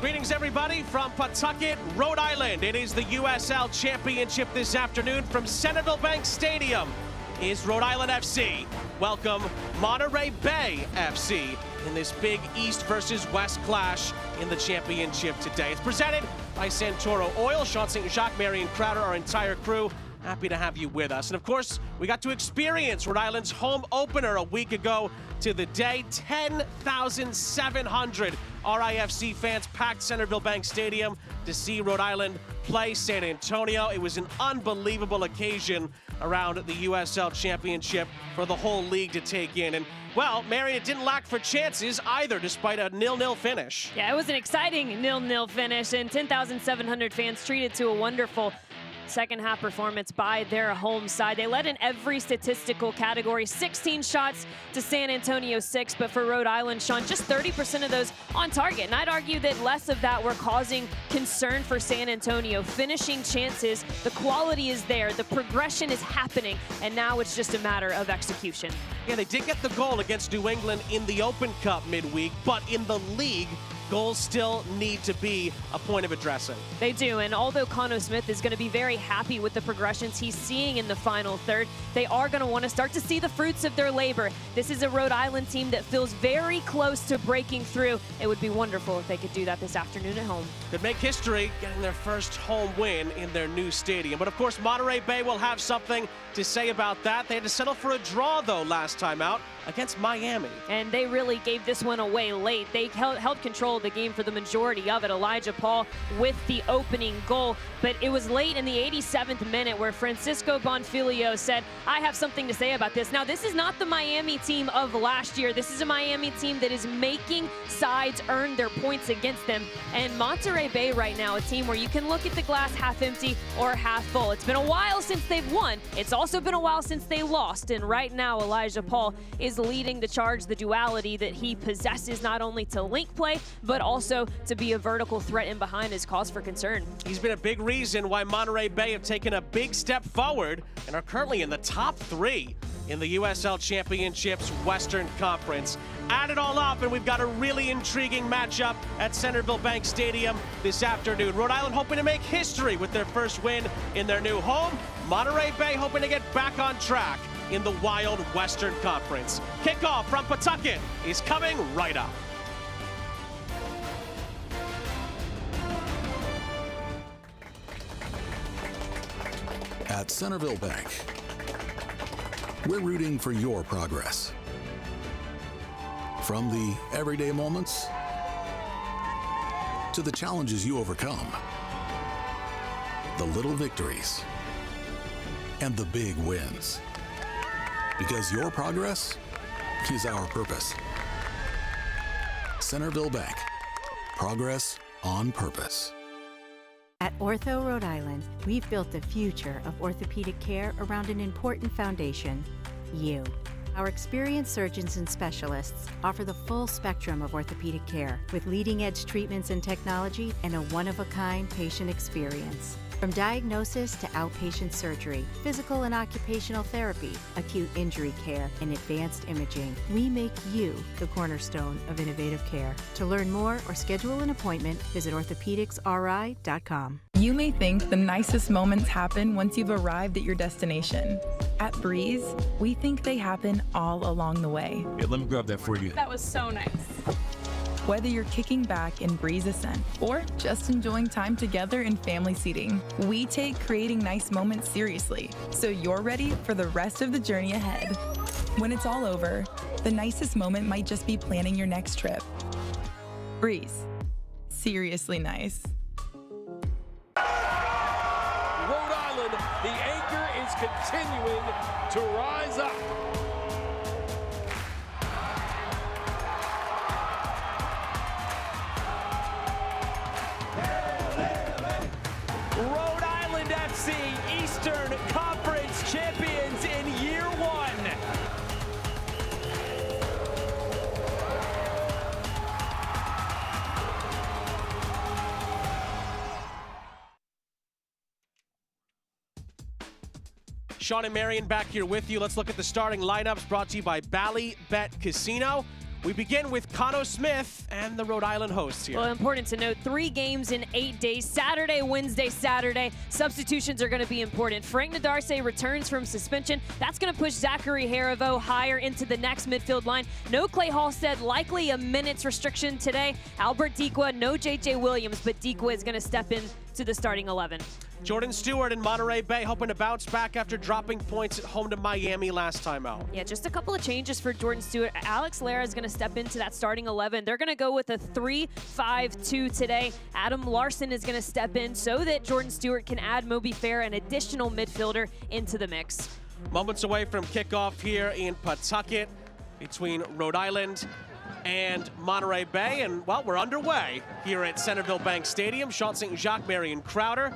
Greetings, everybody, from Pawtucket, Rhode Island. It is the USL Championship this afternoon from Centerville Bank Stadium. Is Rhode Island FC. Welcome Monterey Bay FC in this big East versus West clash in the championship today. It's presented by Santoro Oil. Sean St. Jacques, Marion Crowder, our entire crew. Happy to have you with us. And of course, we got to experience Rhode Island's home opener a week ago to the day. 10,700 RIFC fans packed Centerville Bank Stadium to see Rhode Island play San Antonio. It was an unbelievable occasion around the USL Championship for the whole league to take in. And well, Marion, it didn't lack for chances either, despite a 0-0 finish. Yeah, it was an exciting 0-0 finish, and 10,700 fans treated to a wonderful second half performance by their home side. They led in every statistical category, 16 shots to San Antonio 6, but for Rhode Island, Sean, just 30% of those on target. And I'd argue that less of that were causing concern for San Antonio. Finishing chances, the quality is there, the progression is happening, and now it's just a matter of execution. Yeah, they did get the goal against New England in the Open Cup midweek, but in the league, goals still need to be a point of addressing. They do, and although Conno Smith is going to be very happy with the progressions he's seeing in the final third, they are going to want to start to see the fruits of their labor. This is a Rhode Island team that feels very close to breaking through. It would be wonderful if they could do that this afternoon at home. Could make history getting their first home win in their new stadium. But of course, Monterey Bay will have something to say about that. They had to settle for a draw, though, last time out against Miami. And they really gave this one away late. They held control of the game for the majority of it. Elijah Paul with the opening goal. But it was late in the 87th minute where Francisco Bonfilio said, I have something to say about this. Now, this is not the Miami team of last year. This is a Miami team that is making sides earn their points against them. And Monterey Bay right now, a team where you can look at the glass half empty or half full. It's been a while since they've won. It's also been a while since they lost. And right now, Elijah Paul is leading the charge, the duality that he possesses, not only to link play, but also to be a vertical threat in behind is cause for concern. He's been a big reason why Monterey Bay have taken a big step forward and are currently in the top 3 in the USL Championship's Western Conference. Add it all up, and we've got a really intriguing matchup at Centerville Bank Stadium this afternoon. Rhode Island hoping to make history with their first win in their new home. Monterey Bay hoping to get back on track in the Wild Western Conference. Kickoff from Pawtucket is coming right up. At Centerville Bank, we're rooting for your progress. From the everyday moments to the challenges you overcome, the little victories, and the big wins. Because your progress is our purpose. Centerville Bank, progress on purpose. At Ortho Rhode Island, we've built the future of orthopedic care around an important foundation, you. Our experienced surgeons and specialists offer the full spectrum of orthopedic care with leading-edge treatments and technology and a one-of-a-kind patient experience. From diagnosis to outpatient surgery, physical and occupational therapy, acute injury care, and advanced imaging, we make you the cornerstone of innovative care. To learn more or schedule an appointment, visit orthopedicsri.com. You may think the nicest moments happen once you've arrived at your destination. At Breeze, we think they happen all along the way. Yeah, let me grab that for you. That was so nice. Whether you're kicking back in Breeze Ascent or just enjoying time together in family seating, we take creating nice moments seriously, so you're ready for the rest of the journey ahead. When it's all over, the nicest moment might just be planning your next trip. Breeze. Seriously nice. Rhode Island, the anchor is continuing to rise up. Rhode Island FC, Eastern Conference champions in year 1. Sean and Marion back here with you. Let's look at the starting lineups brought to you by Bally Bet Casino. We begin with Cano Smith and the Rhode Island hosts here. Well, important to note, 3 games in 8 days, Saturday, Wednesday, Saturday. Substitutions are going to be important. Frank Nadarce returns from suspension. That's going to push Zachary Harivo higher into the next midfield line. No Clay Halstead, likely a minutes restriction today. Albert Dikwa, no JJ Williams, but Dikwa is going to step in to the starting 11. Jordan Stewart in Monterey Bay hoping to bounce back after dropping points at home to Miami last time out. Yeah, just a couple of changes for Jordan Stewart. Alex Lara is going to step into that starting 11. They're going to go with a 3-5-2 today. Adam Larson is going to step in so that Jordan Stewart can add Moby Fair, an additional midfielder, into the mix. Moments away from kickoff here in Pawtucket between Rhode Island and Monterey Bay. And, well, we're underway here at Centerville Bank Stadium. Sean St. Jacques, Marion Crowder,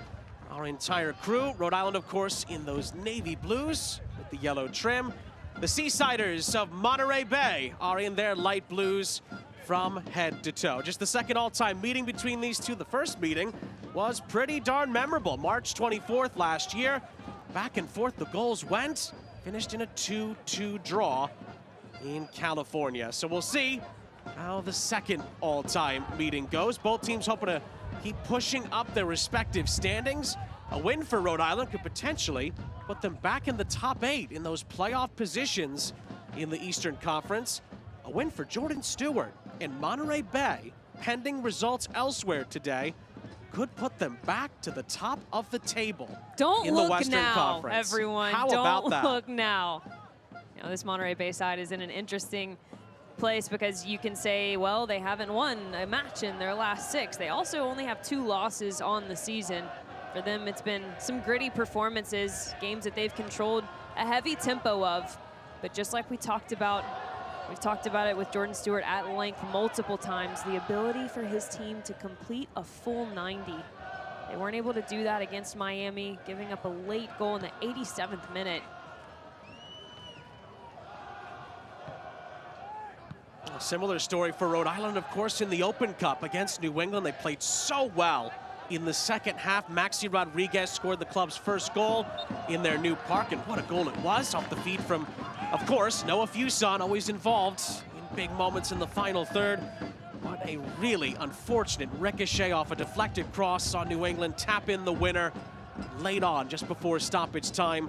our entire crew. Rhode Island, of course, in those navy blues with the yellow trim. The Seasiders of Monterey Bay are in their light blues from head to toe. Just the second all-time meeting between these two. The first meeting was pretty darn memorable. March 24th last year. Back and forth the goals went. Finished in a 2-2 draw in California. So we'll see how the second all-time meeting goes. Both teams hoping to keep pushing up their respective standings. A win for Rhode Island could potentially put them back in the top 8 in those playoff positions in the Eastern Conference. A win for Jordan Stewart in Monterey Bay, pending results elsewhere today, could put them back to the top of the table Don't in the look Western now, Conference. everyone. How Don't about that? look now. You know, this Monterey Bay side is in an interesting place because you can say, well, they haven't won a match in their last 6. They also only have 2 losses on the season. For them, it's been some gritty performances, games that they've controlled a heavy tempo of. But just like we talked about, we've talked about it with Jordan Stewart at length multiple times, the ability for his team to complete a full 90. They weren't able to do that against Miami, giving up a late goal in the 87th minute. A similar story for Rhode Island, of course, in the Open Cup against New England. They played so well in the second half. Maxi Rodriguez scored the club's first goal in their new park, and what a goal it was off the feed from, of course, Noah Fuson, always involved in big moments in the final third. What a really unfortunate ricochet off a deflected cross. Saw New England tap in the winner late on just before stoppage time,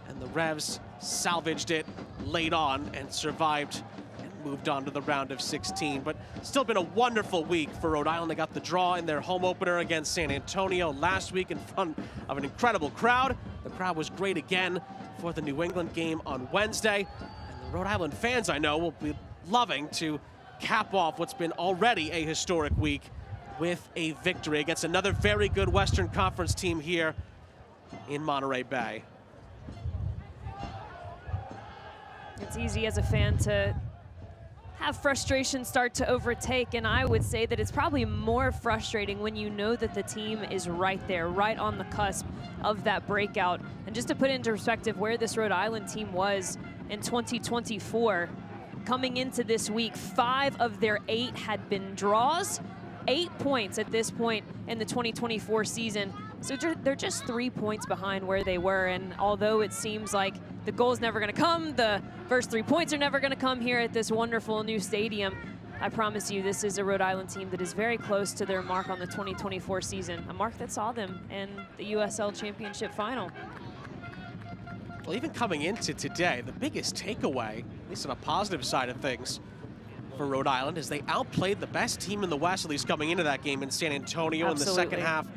and the Revs salvaged it late on and survived and moved on to the round of 16. But still been a wonderful week for Rhode Island. They got the draw in their home opener against San Antonio last week in front of an incredible crowd. The crowd was great again for the New England game on Wednesday. And the Rhode Island fans, I know, will be loving to cap off what's been already a historic week with a victory against another very good Western Conference team here in Monterey Bay. It's easy as a fan to have frustration start to overtake, and I would say that it's probably more frustrating when you know that the team is right there, right on the cusp of that breakout. And just to put into perspective where this Rhode Island team was in 2024, coming into this week, 5 of their 8 had been draws, 8 points at this point in the 2024 season. So they're just 3 points behind where they were, and although it seems like the goal's never gonna come, the first 3 points are never gonna come here at this wonderful new stadium, I promise you this is a Rhode Island team that is very close to their mark on the 2024 season, a mark that saw them in the USL Championship final. Well, even coming into today, the biggest takeaway, at least on a positive side of things, for Rhode Island is they outplayed the best team in the West, at least coming into that game in San Antonio. Absolutely. In the second half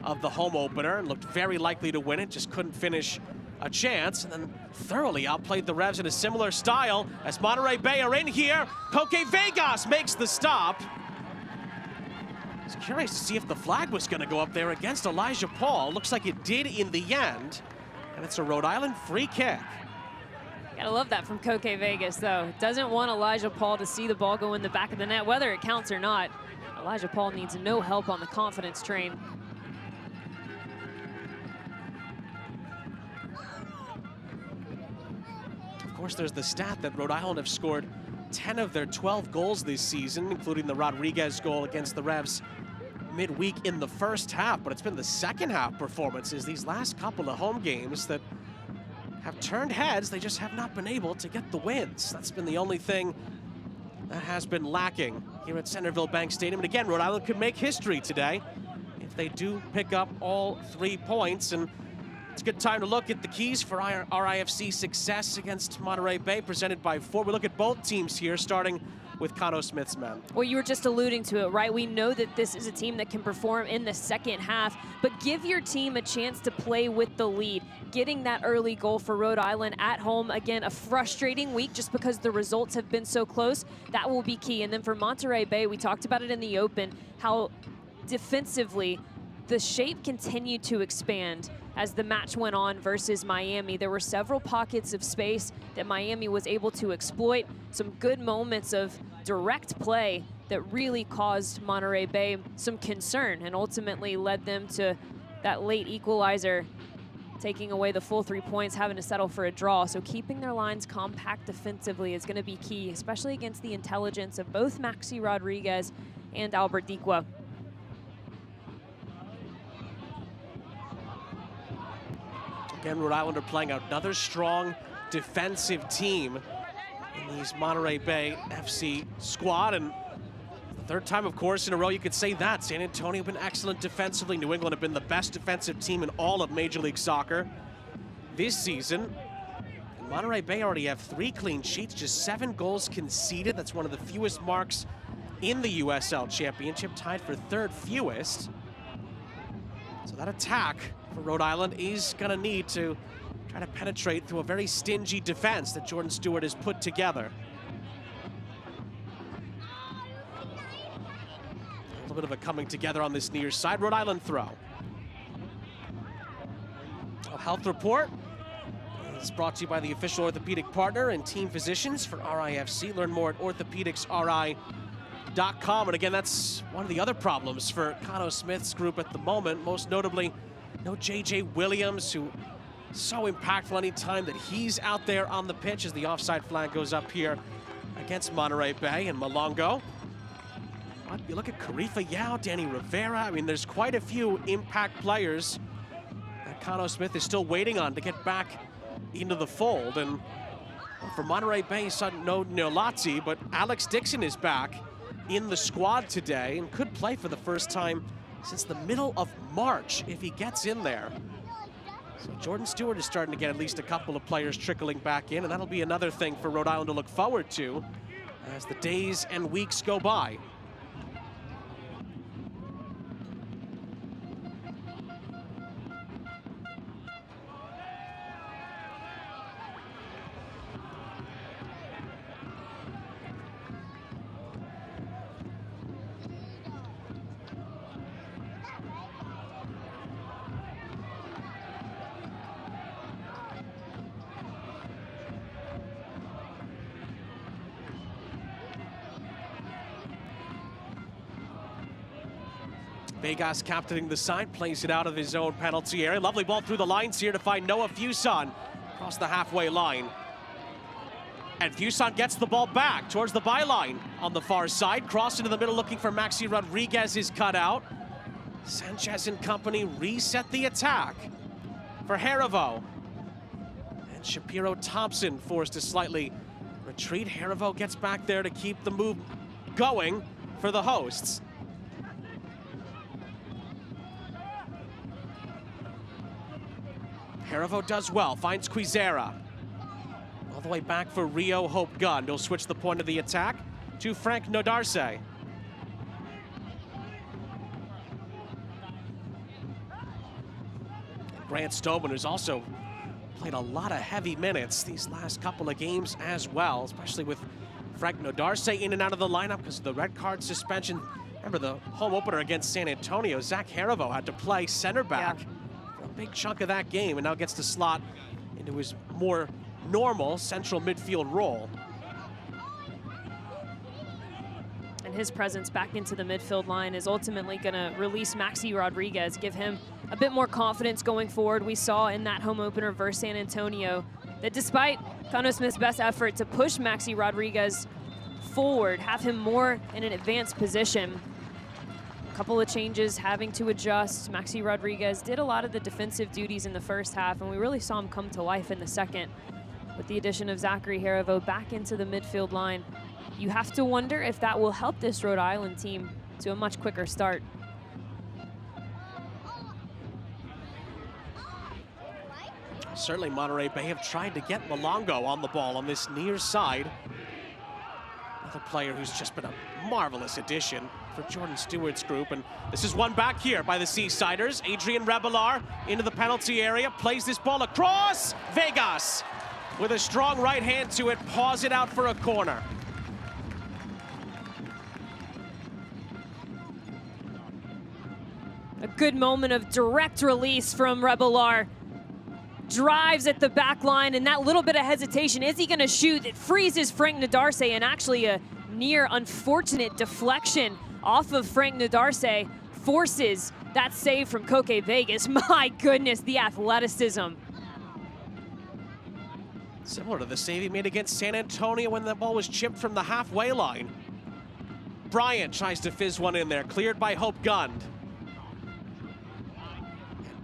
of the home opener, and looked very likely to win it, just couldn't finish a chance, and then thoroughly outplayed the Revs in a similar style as Monterey Bay are in here. Coque Vegas makes the stop. I was curious to see if the flag was going to go up there against Elijah Paul. Looks like it did in the end, and it's a Rhode Island free kick. Gotta love that from Coque Vegas, though. Doesn't want Elijah Paul to see the ball go in the back of the net, whether it counts or not. Elijah Paul needs no help on the confidence train. Of course, there's the stat that Rhode Island have scored 10 of their 12 goals this season, including the Rodriguez goal against the Revs midweek in the first half. But it's been the second half performances, these last couple of home games, that have turned heads. They just have not been able to get the wins. That's been the only thing That has been lacking here at Centerville Bank Stadium. And again, Rhode Island could make history today if they do pick up all 3 points. And it's a good time to look at the keys for RIFC success against Monterey Bay, presented by Ford. We look at both teams here, starting with Cano Smith's men. Well, you were just alluding to it, right? We know that this is a team that can perform in the second half, but give your team a chance to play with the lead. Getting that early goal for Rhode Island at home, again, a frustrating week just because the results have been so close. That will be key. And then for Monterey Bay, we talked about it in the open, how defensively the shape continued to expand as the match went on versus Miami. There were several pockets of space that Miami was able to exploit, some good moments of direct play that really caused Monterey Bay some concern and ultimately led them to that late equalizer, taking away the full 3 points, having to settle for a draw. So keeping their lines compact defensively is going to be key, especially against the intelligence of both Maxi Rodriguez and Albert Diqua. Again, Rhode Island are playing another strong defensive team in these Monterey Bay FC squad. And the third time, of course, in a row you could say that. San Antonio have been excellent defensively. New England have been the best defensive team in all of Major League Soccer this season. And Monterey Bay already have 3 clean sheets, just 7 goals conceded. That's one of the fewest marks in the USL Championship, tied for 3rd fewest. So that attack for Rhode Island is going to need to try to penetrate through a very stingy defense that Jordan Stewart has put together. A little bit of a coming together on this near side. Rhode Island throw. A health report is brought to you by the official orthopedic partner and team physicians for RIFC. Learn more at orthopedicsri.com. And again, that's one of the other problems for Cano Smith's group at the moment, most notably no J.J. Williams, who is so impactful any time that he's out there on the pitch as the offside flag goes up here against Monterey Bay and Malongo. But you look at Karifa Yao, Danny Rivera. I mean, there's quite a few impact players that Cano Smith is still waiting on to get back into the fold. And for Monterey Bay, no Neolazzi, but Alex Dixon is back in the squad today and could play for the first time since the middle of March if he gets in there. So Jordan Stewart is starting to get at least a couple of players trickling back in, and that'll be another thing for Rhode Island to look forward to as the days and weeks go by. Vegas captaining the side, plays it out of his own penalty area. Lovely ball through the lines here to find Noah Fuson across the halfway line. And Fuson gets the ball back towards the byline on the far side. Cross into the middle looking for Maxi Rodriguez is cut out. Sanchez and company reset the attack for Harivo. And Shapiro Thompson forced to slightly retreat. Harivo gets back there to keep the move going for the hosts. Harivo does well, finds Quizera. All the way back for Rio Hope Gunn. He'll switch the point of the attack to Frank Nodarse. Grant Stoneman, who's also played a lot of heavy minutes these last couple of games as well, especially with Frank Nodarse in and out of the lineup because of the red card suspension. Remember the home opener against San Antonio, Zach Harivo had to play center back. Yeah. Big chunk of that game, and now gets to slot into his more normal central midfield role. And his presence back into the midfield line is ultimately going to release Maxi Rodriguez, give him a bit more confidence going forward. We saw in that home opener versus San Antonio that despite Cano Smith's best effort to push Maxi Rodriguez forward, have him more in an advanced position, couple of changes, having to adjust. Maxi Rodriguez did a lot of the defensive duties in the first half, and we really saw him come to life in the second with the addition of Zachary Harivo back into the midfield line. you have to wonder if that will help this Rhode Island team to a much quicker start. Certainly Monterey Bay have tried to get Malongo on the ball on this near side. Another player who's just been a marvelous addition for Jordan Stewart's group. And this is one back here by the Seasiders. Adrian Rebelar into the penalty area, plays this ball across. Vegas with a strong right hand to it, paws it out for a corner. A good moment of direct release from Rebelar. Drives at the back line, and that little bit of hesitation, is he gonna shoot? It freezes Frank Nadarse, and actually a near unfortunate deflection off of Frank Nadarse forces that save from Koke Vegas. My goodness, the athleticism. Similar to the save he made against San Antonio when the ball was chipped from the halfway line. Bryant tries to fizz one in there, cleared by Hope Gund.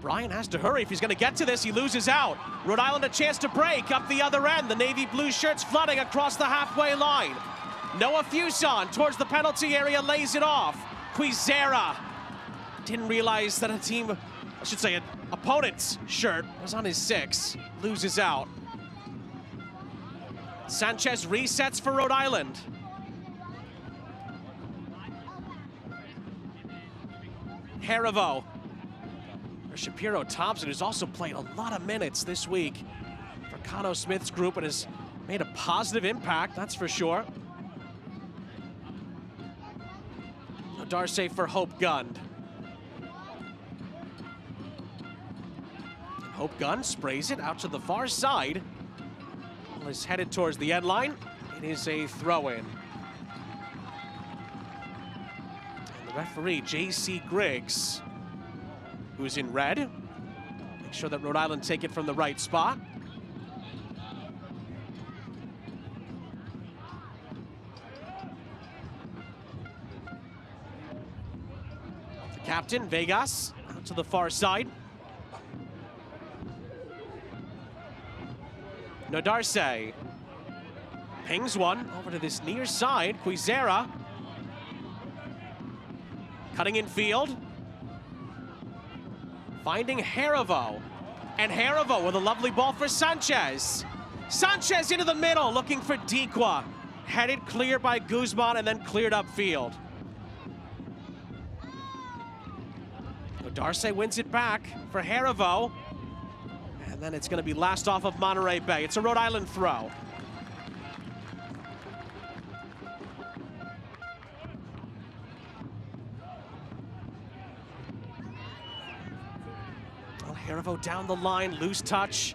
Bryant has to hurry if he's going to get to this. He loses out. Rhode Island a chance to break up the other end. The navy blue shirts flooding across the halfway line. Noah Fuson towards the penalty area, lays it off. Quizera didn't realize that a team, I should say an opponent's shirt was on his 6. Loses out. Sanchez resets for Rhode Island. Harivo. Shapiro Thompson, who's also played a lot of minutes this week for Cano Smith's group and has made a positive impact, that's for sure. Darce for Hope Gund. Hope Gund sprays it out to the far side. Ball is headed towards the end line. It is a throw-in. And the referee, J.C. Griggs, who's in red. Make sure that Rhode Island take it from the right spot. The captain, Vegas, out to the far side. Nadarse pings one over to this near side. Quizera cutting in field. Finding Harivo, and Harivo with a lovely ball for Sanchez. Sanchez into the middle, looking for Dequa. Headed clear by Guzman and then cleared upfield. Darce wins it back for Harivo. And then it's going to be last off of Monterey Bay. It's a Rhode Island throw. Harivo down the line, loose touch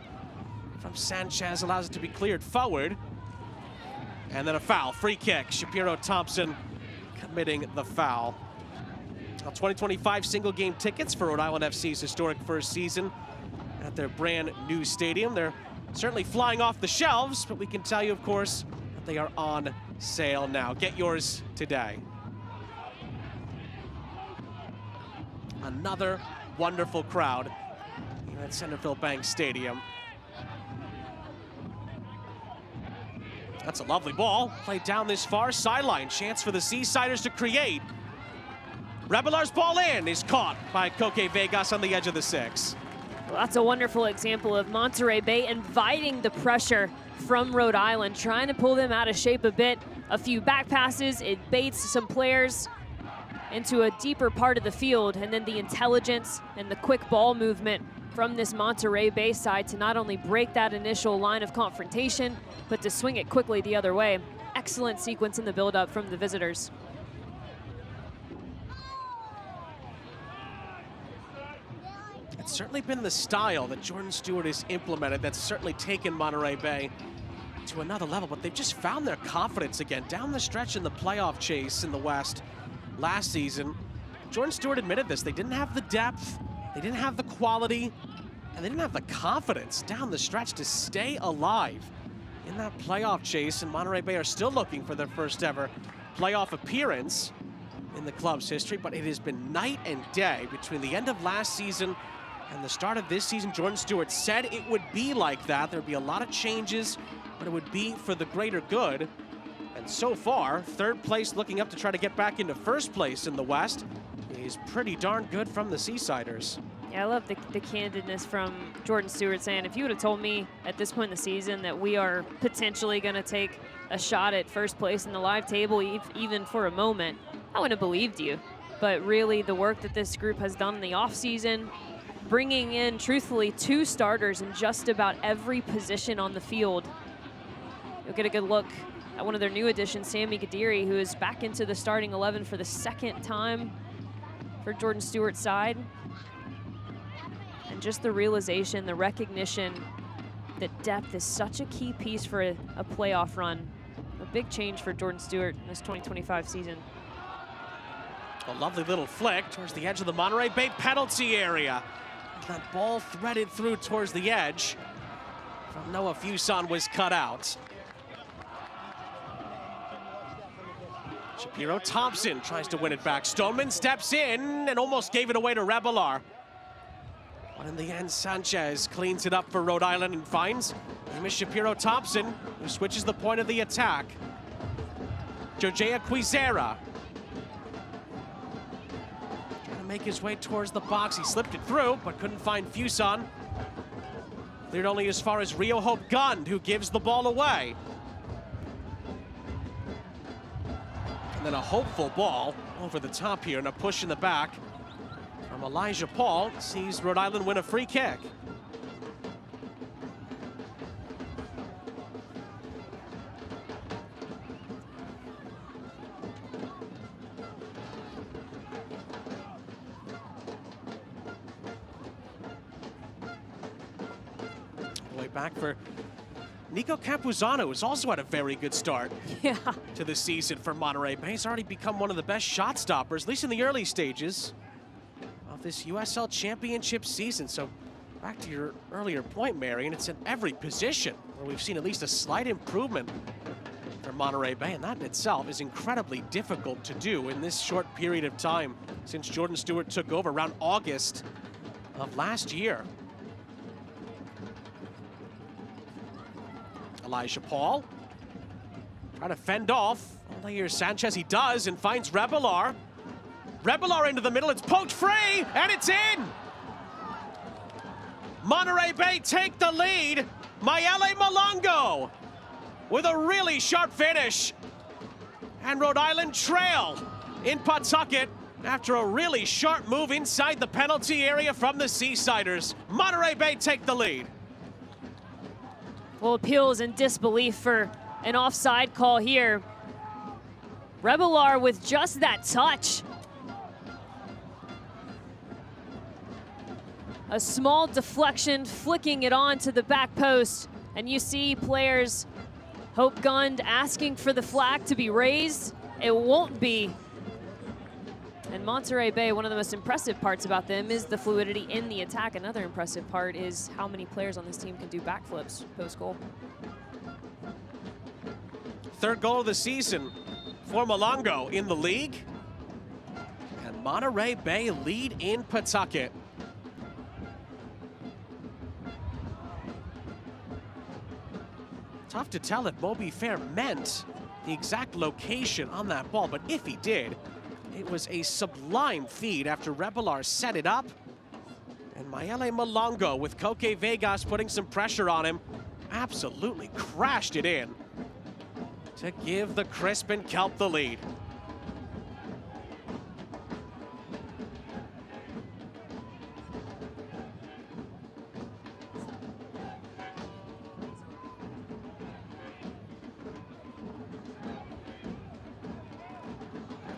from Sanchez allows it to be cleared forward. And then a foul, free kick. Shapiro Thompson committing the foul. Now 2025 single game tickets for Rhode Island FC's historic first season at their brand new stadium. They're certainly flying off the shelves, but we can tell you, of course, that they are on sale now. Get yours today. Another wonderful crowd at Centerville Bank Stadium. That's a lovely ball. Played down this far sideline. Chance for the Seasiders to create. Rebelar's ball in is caught by Koke Vegas on the edge of the 6. Well, that's a wonderful example of Monterey Bay inviting the pressure from Rhode Island, trying to pull them out of shape a bit. A few back passes, it baits some players into a deeper part of the field, and then the intelligence and the quick ball movement from this Monterey Bay side to not only break that initial line of confrontation, but to swing it quickly the other way. Excellent sequence in the build-up from the visitors. It's certainly been the style that Jordan Stewart has implemented that's certainly taken Monterey Bay to another level, but they've just found their confidence again down the stretch in the playoff chase in the West last season. Jordan Stewart admitted this. They didn't have the depth, they didn't have the quality, and they didn't have the confidence down the stretch to stay alive in that playoff chase, and Monterey Bay are still looking for their first ever playoff appearance in the club's history, but it has been night and day between the end of last season and the start of this season. Jordan Stewart said it would be like that. There would be a lot of changes, but it would be for the greater good. And so far, third place looking up to try to get back into first place in the West is pretty darn good from the Seasiders. Yeah, I love the candidness from Jordan Stewart saying, if you would have told me at this point in the season that we are potentially going to take a shot at first place in the live table, even for a moment, I wouldn't have believed you. But really, the work that this group has done in the offseason, bringing in, truthfully, 2 starters in just about every position on the field. You'll get a good look at one of their new additions, Sammy Gadiri, who is back into the starting 11 for the 2nd time for Jordan Stewart's side. And just the realization, the recognition that depth is such a key piece for a playoff run. A big change for Jordan Stewart in this 2025 season. A lovely little flick towards the edge of the Monterey Bay penalty area. That ball threaded through towards the edge. From Noah Fuson was cut out. Shapiro Thompson tries to win it back. Stoneman steps in and almost gave it away to Rebelar. But in the end, Sanchez cleans it up for Rhode Island and finds Amos Shapiro Thompson, who switches the point of the attack. Jojea Quizera trying to make his way towards the box. He slipped it through, but couldn't find Fuson. Cleared only as far as Rio Hope Gund, who gives the ball away. And then a hopeful ball over the top here and a push in the back from Elijah Paul sees Rhode Island win a free kick. Way back for Nico Campuzano, who's also had a very good start to the season for Monterey Bay. He's already become one of the best shot stoppers, at least in the early stages of this USL Championship season. So back to your earlier point, Marion, it's in every position where we've seen at least a slight improvement for Monterey Bay, and that in itself is incredibly difficult to do in this short period of time since Jordan Stewart took over around August of last year. Elijah Paul trying to fend off. Only here's Sanchez, he does, and finds Rebelar. Rebelar into the middle, it's poked free, and it's in! Monterey Bay take the lead. Mayele Malongo with a really sharp finish. And Rhode Island trail in Pawtucket after a really sharp move inside the penalty area from the Seasiders. Monterey Bay take the lead. Well, appeals and disbelief for an offside call here. Rebelar with just that touch. A small deflection, flicking it on to the back post. And you see players, Hope Gund asking for the flag to be raised. It won't be. And Monterey Bay, one of the most impressive parts about them is the fluidity in the attack. Another impressive part is how many players on this team can do backflips post-goal. Third goal of the season for Malongo in the league. And Monterey Bay lead in Pawtucket. Tough to tell if Moby Fair meant the exact location on that ball, but if he did, it was a sublime feed after Rebelar set it up. And Mayele Malongo with Koke Vegas putting some pressure on him, absolutely crashed it in to give the Crisp and Kelp the lead.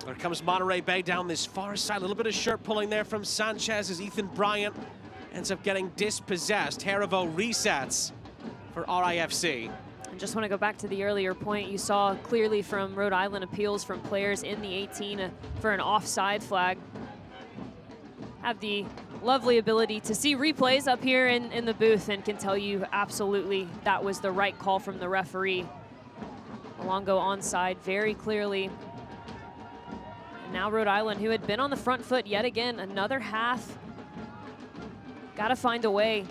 There comes Monterey Bay down this far side. A little bit of shirt pulling there from Sanchez as Ethan Bryant ends up getting dispossessed. Haribo resets for RIFC. I just want to go back to the earlier point. You saw clearly from Rhode Island appeals from players in the 18 for an offside flag. Have the lovely ability to see replays up here in the booth and can tell you absolutely that was the right call from the referee. Malongo onside very clearly. And now Rhode Island, who had been on the front foot yet again, another half. Got to find a way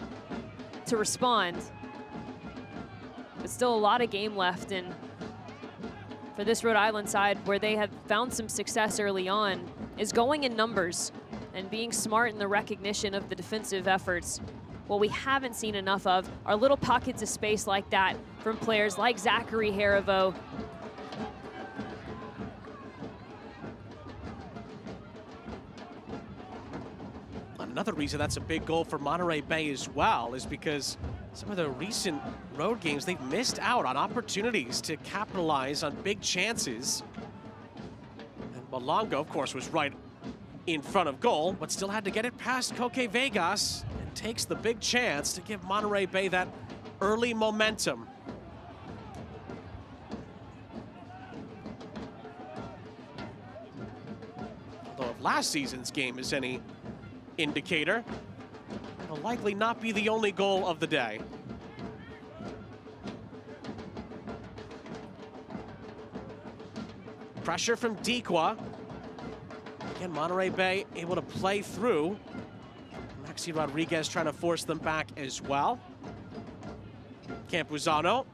to respond. But still a lot of game left, and for this Rhode Island side, where they have found some success early on, is going in numbers and being smart in the recognition of the defensive efforts. What we haven't seen enough of are little pockets of space like that from players like Zachary Harivo. Another reason that's a big goal for Monterey Bay as well is because some of the recent road games, they've missed out on opportunities to capitalize on big chances. And Malongo, of course, was right in front of goal, but still had to get it past Coque Vegas and takes the big chance to give Monterey Bay that early momentum. Although if last season's game is any indicator, it'll likely not be the only goal of the day. Pressure from Dequa. Again, Monterey Bay able to play through. Maxi Rodriguez trying to force them back as well. Campuzano.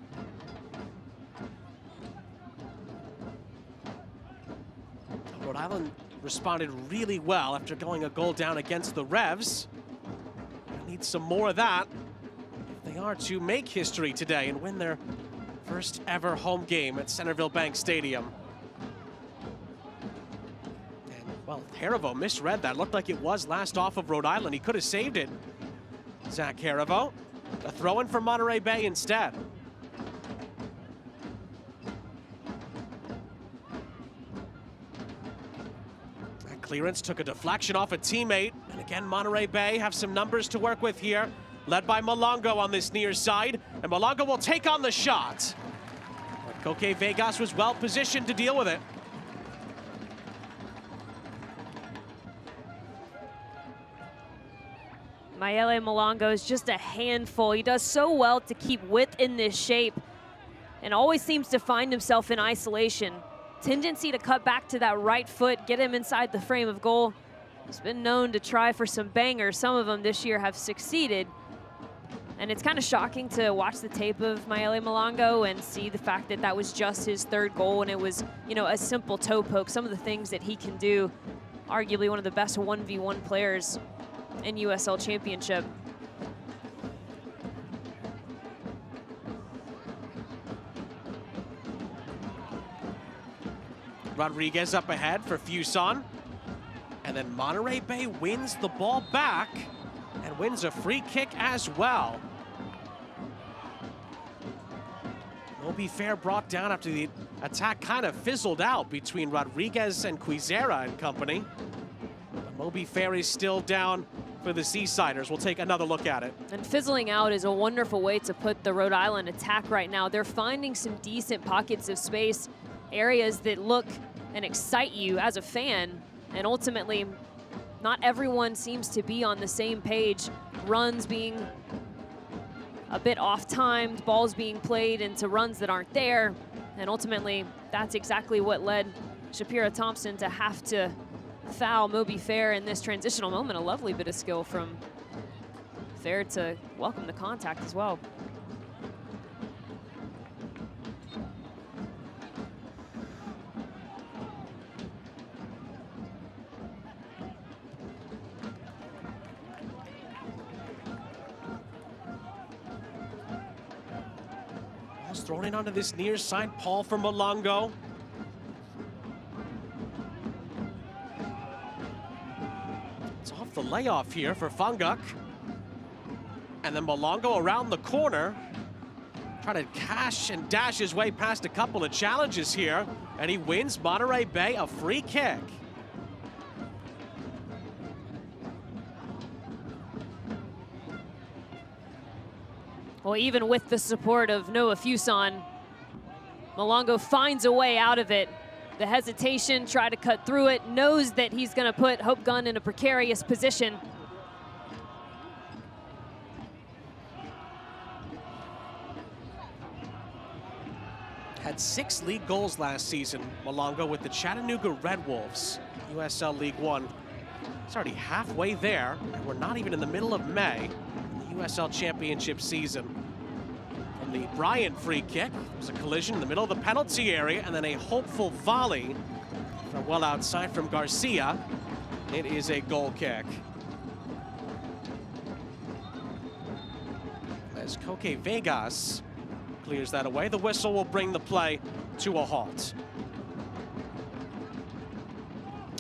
Rhode Island responded really well after going a goal down against the Revs. Need some more of that if they are to make history today and win their first ever home game at Centerville Bank Stadium. And, well, Harivo misread that. Looked like it was last off of Rhode Island. He could have saved it. Zach Harivo. A throw-in for Monterey Bay instead. Clearance took a deflection off a teammate. And again, Monterey Bay have some numbers to work with here. Led by Malongo on this near side. And Malongo will take on the shot. But Coque Vegas was well positioned to deal with it. Mayele Malongo is just a handful. He does so well to keep width in this shape and always seems to find himself in isolation. Tendency to cut back to that right foot, get him inside the frame of goal. He's been known to try for some bangers. Some of them this year have succeeded. And it's kind of shocking to watch the tape of Mayele Malongo and see the fact that that was just his third goal and it was, you know, a simple toe poke. Some of the things that he can do, arguably one of the best 1v1 players in USL Championship. Rodriguez up ahead for Fuson. And then Monterey Bay wins the ball back and wins a free kick as well. Moby Fair brought down after the attack kind of fizzled out between Rodriguez and Quizera and company. But Moby Fair is still down for the Seasiders. We'll take another look at it. And fizzling out is a wonderful way to put the Rhode Island attack right now. They're finding some decent pockets of space, areas that look and excite you as a fan, and ultimately not everyone seems to be on the same page. Runs being a bit off-timed, balls being played into runs that aren't there, and ultimately that's exactly what led Shapira Thompson to have to foul Moby Fair in this transitional moment. A lovely bit of skill from Fair to welcome the contact as well. Thrown in onto this near side, Paul for Malongo. It's off the layoff here for Funguk. And then Malongo around the corner. Trying to cash and dash his way past a couple of challenges here. And he wins Monterey Bay a free kick. Well, even with the support of Noah Fuson, Malongo finds a way out of it. The hesitation, try to cut through it, knows that he's going to put Hope Gunn in a precarious position. Had 6 league goals last season, Malongo, with the Chattanooga Red Wolves, USL League One. It's already halfway there, and we're not even in the middle of May. USL Championship season. The Bryant free kick. There's a collision in the middle of the penalty area, and then a hopeful volley from well outside from Garcia. It is a goal kick. As Coque Vegas clears that away, the whistle will bring the play to a halt.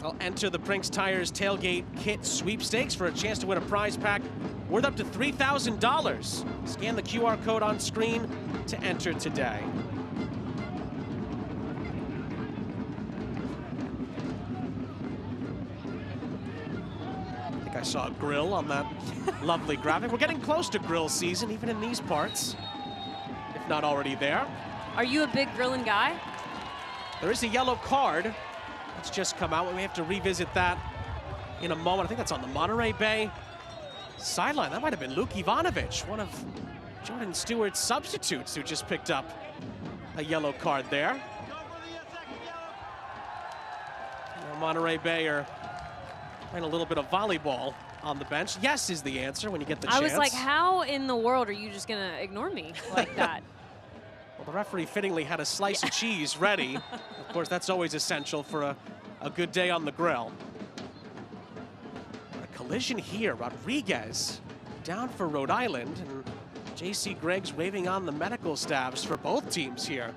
I'll enter the Brinks Tires Tailgate Kit Sweepstakes for a chance to win a prize pack worth up to $3,000. Scan the QR code on screen to enter today. I think I saw a grill on that lovely graphic. We're getting close to grill season, even in these parts, if not already there. Are you a big grilling guy? There is a yellow card that's just come out. We have to revisit that in a moment. I think that's on the Monterey Bay sideline. That might have been Luke Ivanovic, one of Jordan Stewart's substitutes, who just picked up a yellow card there. Monterey Bay are playing a little bit of volleyball on the bench. Yes is the answer when you get the chance. I was like, how in the world are you just going to ignore me like that? Well, the referee fittingly had a slice of cheese ready. Of course, that's always essential for a good day on the grill. A collision here. Rodriguez down for Rhode Island, and J.C. Greggs waving on the medical staffs for both teams here.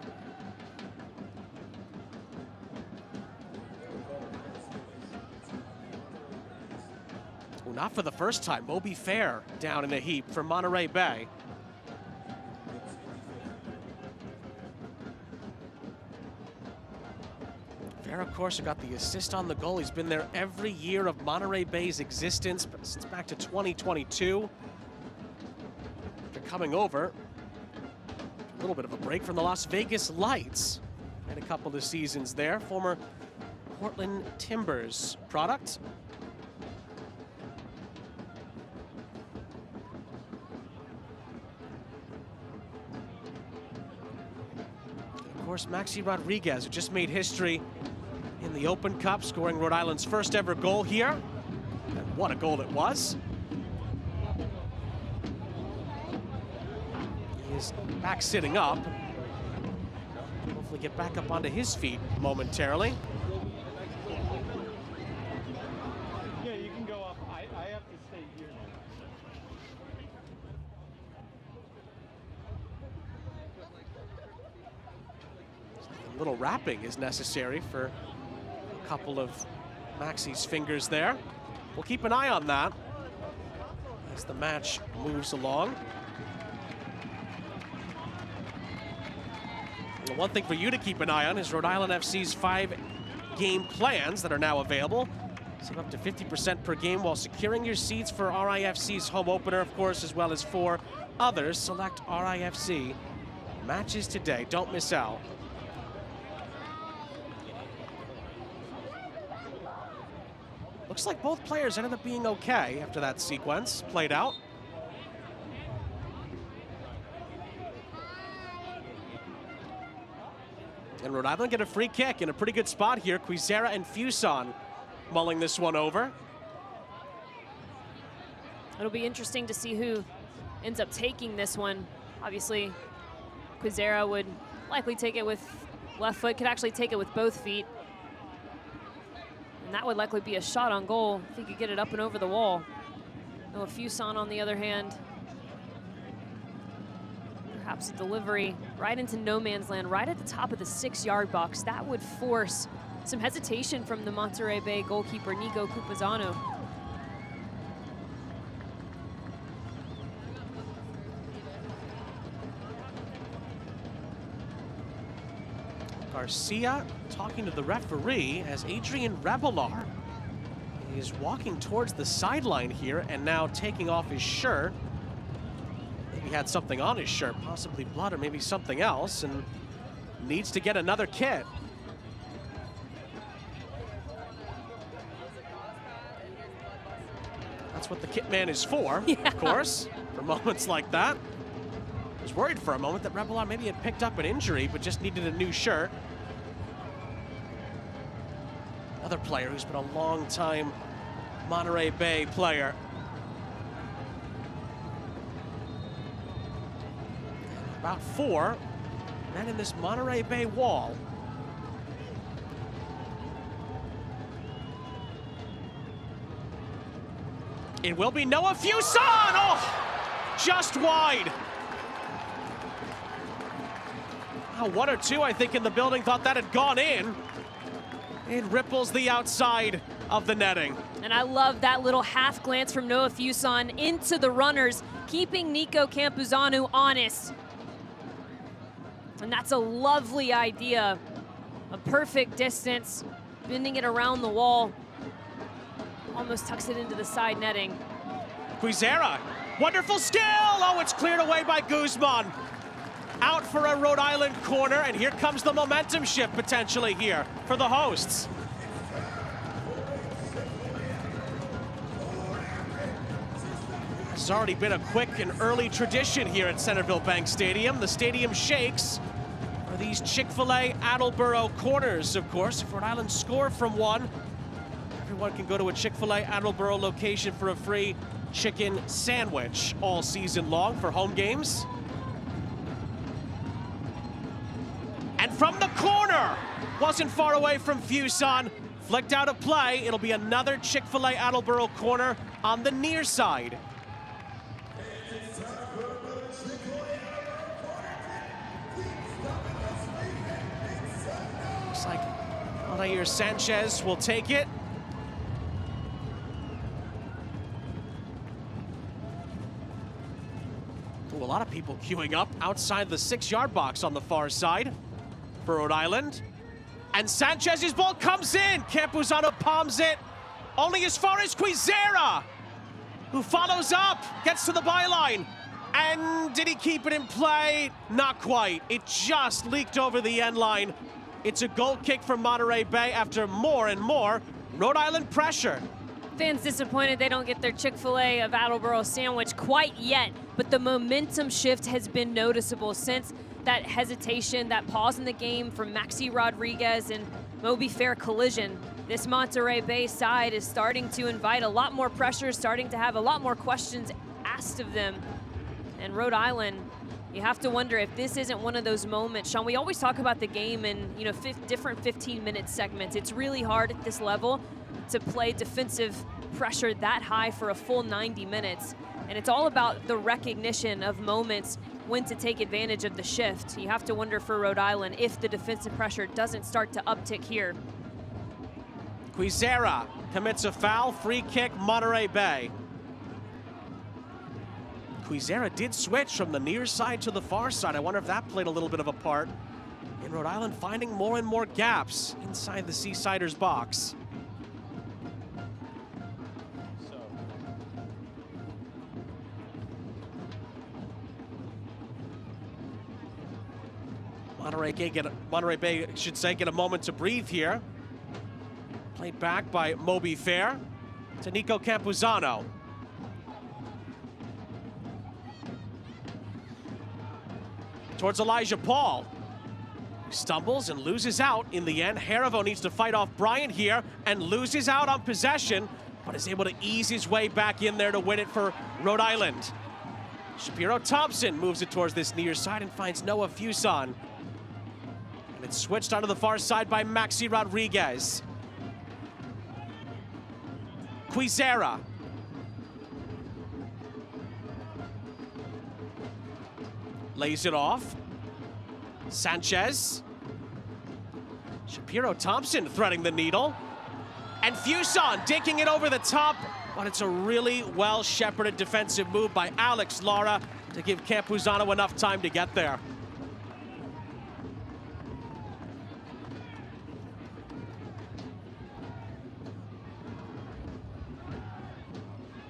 Well, not for the first time. Moby Fair down in a heap for Monterey Bay. Fair, of course, got the assist on the goal. He's been there every year of Monterey Bay's existence, but since back to 2022. After coming over, a little bit of a break from the Las Vegas Lights. Had a couple of seasons there. Former Portland Timbers product. Of course, Maxi Rodriguez, who just made history in the Open Cup, scoring Rhode Island's first ever goal here. And what a goal it was. He is back sitting up. Hopefully get back up onto his feet momentarily. Yeah, you can go up. I have to stay here now. A little wrapping is necessary for a couple of Maxi's fingers there. We'll keep an eye on that as the match moves along. And one thing for you to keep an eye on is Rhode Island FC's 5-game plans that are now available. Save up to 50% per game while securing your seats for RIFC's home opener, of course, as well as 4 others. Select RIFC matches today. Don't miss out. Looks like both players ended up being okay after that sequence played out. And Rhode Island get a free kick in a pretty good spot here. Quizera and Fuson mulling this one over. It'll be interesting to see who ends up taking this one. Obviously, Quizera would likely take it with left foot, could actually take it with both feet. And that would likely be a shot on goal if he could get it up and over the wall. Noah Fuson, on the other hand, perhaps a delivery right into no man's land, right at the top of the 6-yard box. That would force some hesitation from the Monterey Bay goalkeeper, Nico Cupazano. Garcia talking to the referee as Adrian Revelar is walking towards the sideline here and now taking off his shirt. Maybe he had something on his shirt, possibly blood or maybe something else, and needs to get another kit. That's what the kit man is for, of course, for moments like that. I was worried for a moment that Revelar maybe had picked up an injury but just needed a new shirt. Another player who's been a long-time Monterey Bay player. about 4 men in this Monterey Bay wall. It will be Noah Fuson! Oh, just wide. Oh, 1 or 2, I think, in the building thought that had gone in. It ripples the outside of the netting. And I love that little half glance from Noah Fuson into the runners, keeping Nico Campuzano honest. And that's a lovely idea. A perfect distance, bending it around the wall. Almost tucks it into the side netting. Quizera, wonderful skill! Oh, it's cleared away by Guzman. Out for a Rhode Island corner, and here comes the momentum shift potentially here for the hosts. It's already been a quick and early tradition here at Centerville Bank Stadium. The stadium shakes for these Chick-fil-A Attleboro corners, of course. If Rhode Island score from one, everyone can go to a Chick-fil-A Attleboro location for a free chicken sandwich all season long for home games. And from the corner, wasn't far away from Fuson, flicked out of play. It'll be another Chick-fil-A Attleboro corner on the near side. Looks like Aldair Sanchez will take it. Ooh, a lot of people queuing up outside the 6-yard box on the far side for Rhode Island. And Sanchez's ball comes in. Campuzano palms it only as far as Quizera, who follows up, gets to the byline. And did he keep it in play? Not quite. It just leaked over the end line. It's a goal kick for Monterey Bay after more and more Rhode Island pressure. Fans disappointed they don't get their Chick-fil-A of Attleboro sandwich quite yet, but the momentum shift has been noticeable since that hesitation, that pause in the game from Maxi Rodriguez and Moby Fair collision. This Monterey Bay side is starting to invite a lot more pressure, starting to have a lot more questions asked of them. And Rhode Island, you have to wonder if this isn't one of those moments. Sean, we always talk about the game in different 15-minute segments. It's really hard at this level to play defensive pressure that high for a full 90 minutes. And it's all about the recognition of moments when to take advantage of the shift. You have to wonder for Rhode Island if the defensive pressure doesn't start to uptick here. Quizera commits a foul, free kick, Monterey Bay. Quizera did switch from the near side to the far side. I wonder if that played a little bit of a part in Rhode Island finding more and more gaps inside the Seasiders box. Monterey Bay should say get a moment to breathe here. Played back by Moby Fair to Nico Campuzano. Towards Elijah Paul. Stumbles and loses out in the end. Harivo needs to fight off Bryant here and loses out on possession, but is able to ease his way back in there to win it for Rhode Island. Shapiro Thompson moves it towards this near side and finds Noah Fuson. And it's switched onto the far side by Maxi Rodriguez. Quizera. Lays it off. Sanchez. Shapiro Thompson threading the needle. And Fuson digging it over the top. But it's a really well-shepherded defensive move by Alex Lara to give Campuzano enough time to get there.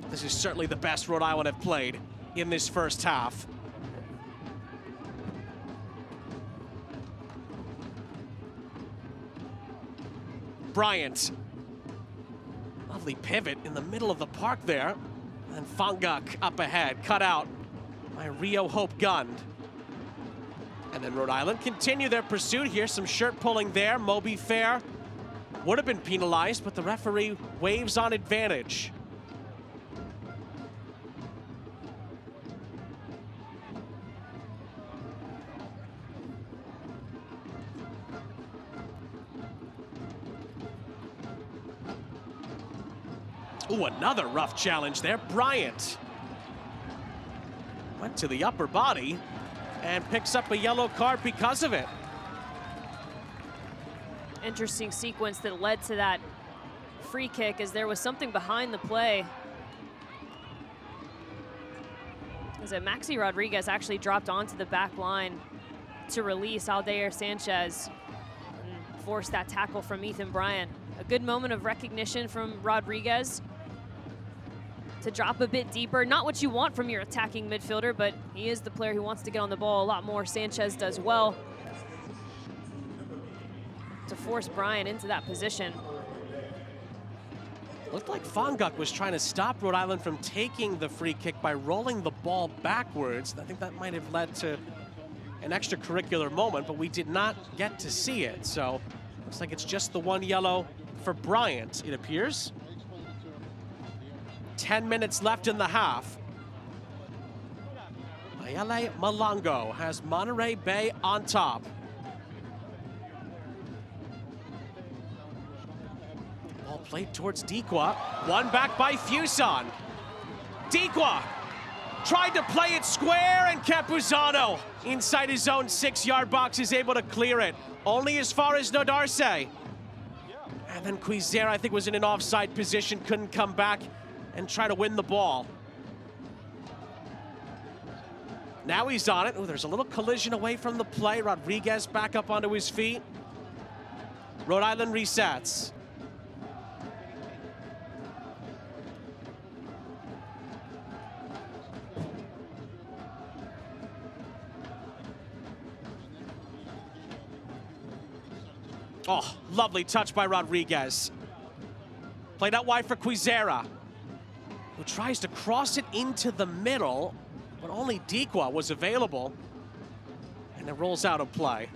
This is certainly the best Rhode Island have played in this first half. Bryant. Lovely pivot in the middle of the park there. And Fangak up ahead, cut out by Rio Hope Gund. And then Rhode Island continue their pursuit here. Some shirt pulling there. Moby Fair would have been penalized, but the referee waves on advantage. Ooh, another rough challenge there. Bryant went to the upper body and picks up a yellow card because of it. Interesting sequence that led to that free kick, as there was something behind the play. As Maxi Rodriguez actually dropped onto the back line to release Aldair Sanchez and force that tackle from Ethan Bryant. A good moment of recognition from Rodriguez to drop a bit deeper. Not what you want from your attacking midfielder, but he is the player who wants to get on the ball a lot more. Sanchez does well to force Bryant into that position. Looked like Fonguk was trying to stop Rhode Island from taking the free kick by rolling the ball backwards. I think that might have led to an extracurricular moment, but we did not get to see it. So looks like it's just the one yellow for Bryant, it appears. 10 minutes left in the half. Mayele Malongo has Monterey Bay on top. Ball played towards Dikwa. One back by Fuson. Dikwa tried to play it square, and Campuzano inside his own 6-yard box is able to clear it. Only as far as Nodarse. And then Quizera, I think, was in an offside position, couldn't come back and try to win the ball. Now he's on it. Oh, there's a little collision away from the play. Rodriguez back up onto his feet. Rhode Island resets. Oh, lovely touch by Rodriguez. Played out wide for Quizera, who tries to cross it into the middle, but only Dikwa was available, and it rolls out of play.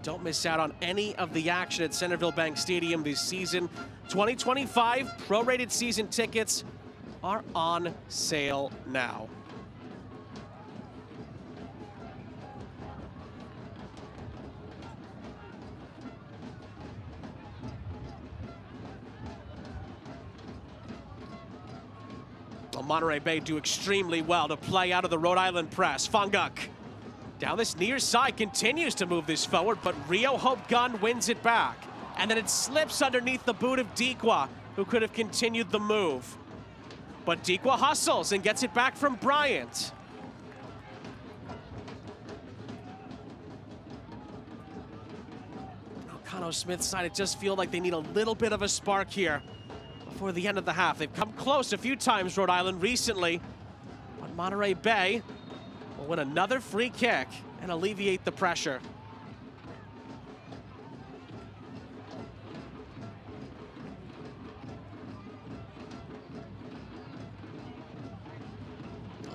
Don't miss out on any of the action at Centerville Bank Stadium this season. 2025 prorated season tickets are on sale now. Well, Monterey Bay do extremely well to play out of the Rhode Island press. Fonguk down this near side continues to move this forward, but Rio Hope Gunn wins it back. And then it slips underneath the boot of Dikwa, who could have continued the move. But Dikwa hustles and gets it back from Bryant. O'Connell Smith's side, it does feel like they need a little bit of a spark here before the end of the half. They've come close a few times, Rhode Island, recently. But Monterey Bay will win another free kick and alleviate the pressure.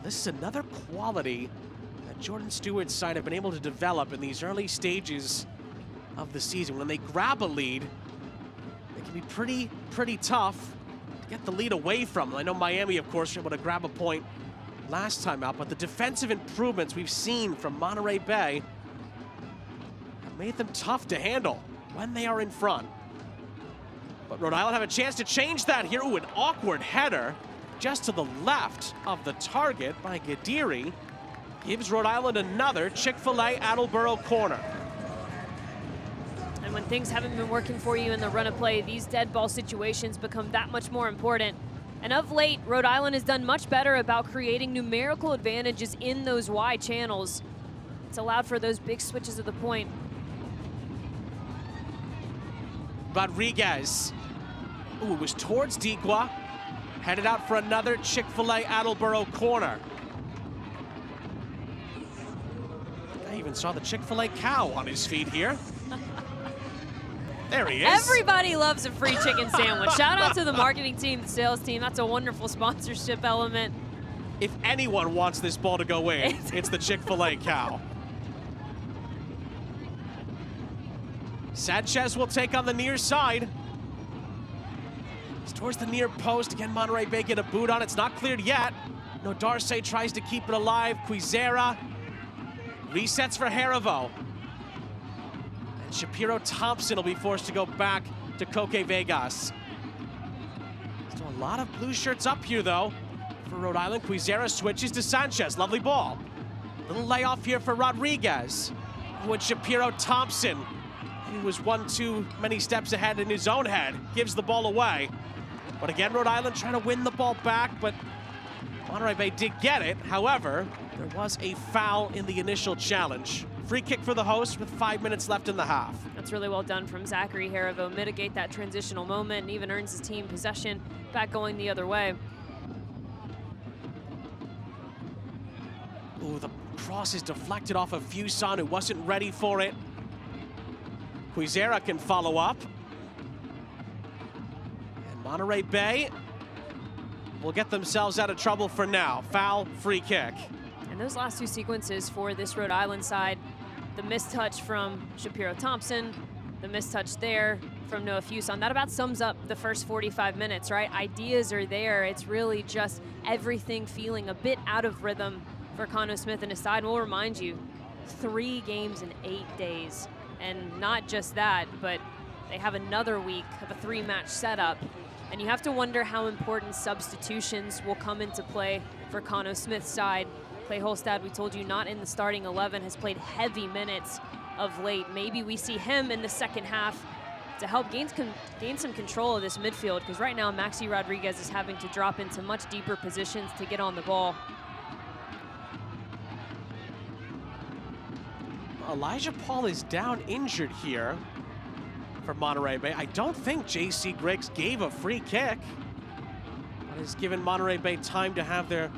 This is another quality that Jordan Stewart's side have been able to develop in these early stages of the season. When they grab a lead, it can be pretty tough to get the lead away from them. I know Miami, of course, were able to grab a point last time out, but the defensive improvements we've seen from Monterey Bay have made them tough to handle when they are in front. But Rhode Island have a chance to change that here. Ooh, an awkward header just to the left of the target by Gadiri. Gives Rhode Island another Chick-fil-A Attleboro corner. And when things haven't been working for you in the run of play, these dead ball situations become that much more important. And of late, Rhode Island has done much better about creating numerical advantages in those wide channels. It's allowed for those big switches of the point. Rodriguez. Ooh, it was towards Dikwa. Headed out for another Chick-fil-A Attleboro corner. I even saw the Chick-fil-A cow on his feet here. There he is. Everybody loves a free chicken sandwich. Shout out to the marketing team, the sales team. That's a wonderful sponsorship element. If anyone wants this ball to go in, it's the Chick-fil-A cow. Sanchez will take on the near side. It's towards the near post. Again, Monterey Bay get a boot on. It's not cleared yet. Nodarse tries to keep it alive. Quizera Resets for Haribo. And Shapiro Thompson will be forced to go back to Coque Vegas. Still a lot of blue shirts up here, though, for Rhode Island. Quizera switches to Sanchez. Lovely ball. Little layoff here for Rodriguez. With Shapiro Thompson, he was one too many steps ahead in his own head, gives the ball away. But again, Rhode Island trying to win the ball back, but Monterey Bay did get it. However, there was a foul in the initial challenge. Free kick for the host with 5 minutes left in the half. That's really well done from Zachary Haribo. Mitigate that transitional moment and even earns his team possession back going the other way. Ooh, the cross is deflected off of Fuson, who wasn't ready for it. Quizera can follow up. And Monterey Bay will get themselves out of trouble for now. Foul, free kick. And those last two sequences for this Rhode Island side, the mistouch from Shapiro Thompson, the mistouch there from Noah Fuson, that about sums up the first 45 minutes, right? Ideas are there. It's really just everything feeling a bit out of rhythm for Cano Smith and his side. And we'll remind you, 3 games in 8 days. And not just that, but they have another week of a 3-match setup. And you have to wonder how important substitutions will come into play for Cano Smith's side. Clay Holstad, we told you, not in the starting 11, has played heavy minutes of late. Maybe we see him in the second half to help gain some control of this midfield, because right now Maxi Rodriguez is having to drop into much deeper positions to get on the ball. Elijah Paul is down injured here for Monterey Bay. I don't think J.C. Griggs gave a free kick. That has given Monterey Bay time to have their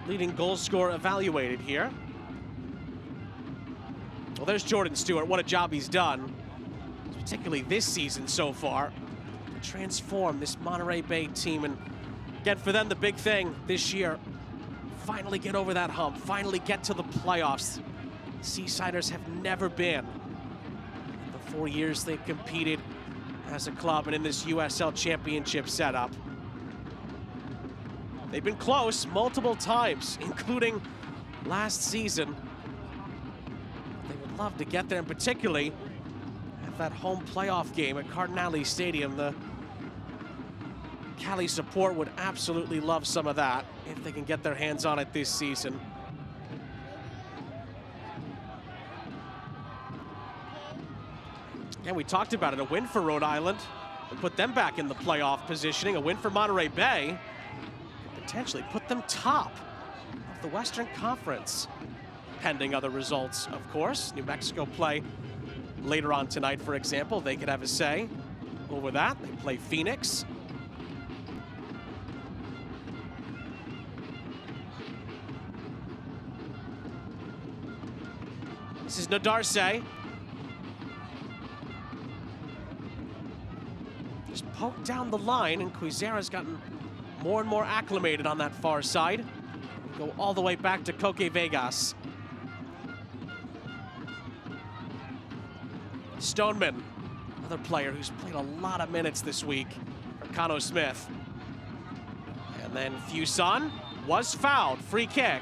leading goal scorer evaluated here. Well, there's Jordan Stewart. What a job he's done, particularly this season so far, to transform this Monterey Bay team. And again, for them, the big thing this year, finally get over that hump, finally get to the playoffs. Seasiders have never been. The 4 years they've competed as a club and in this USL Championship setup. They've been close multiple times, including last season. They would love to get there, and particularly at that home playoff game at Cardinale Stadium. The Cali support would absolutely love some of that if they can get their hands on it this season. Yeah, we talked about it, a win for Rhode Island and put them back in the playoff positioning. A win for Monterey Bay potentially put them top of the Western Conference, pending other results, of course. New Mexico play later on tonight, for example. They could have a say over that. They play Phoenix. This is Nadarse. Just poked down the line, and Quizera's gotten more and more acclimated on that far side. Go all the way back to Coque Vegas. Stoneman, another player who's played a lot of minutes this week for Cano Smith. And then Fuson was fouled, free kick.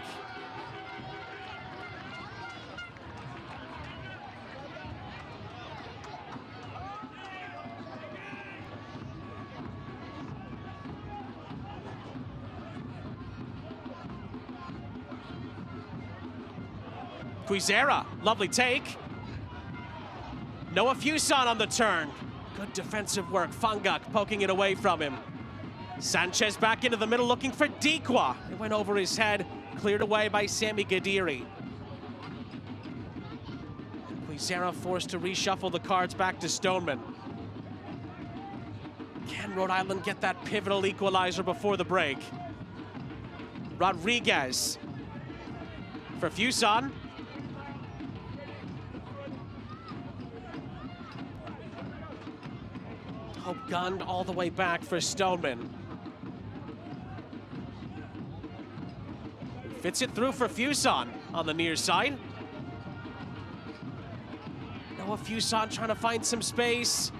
Quizera, lovely take. Noah Fuson on the turn. Good defensive work. Fangak poking it away from him. Sanchez back into the middle looking for Dikwa. It went over his head, cleared away by Sammy Gadiri. Quizera forced to reshuffle the cards back to Stoneman. Can Rhode Island get that pivotal equalizer before the break? Rodriguez for Fuson. Hope gunned all the way back for Stoneman. Fits it through for Fuson on the near side. Noah Fuson trying to find some space.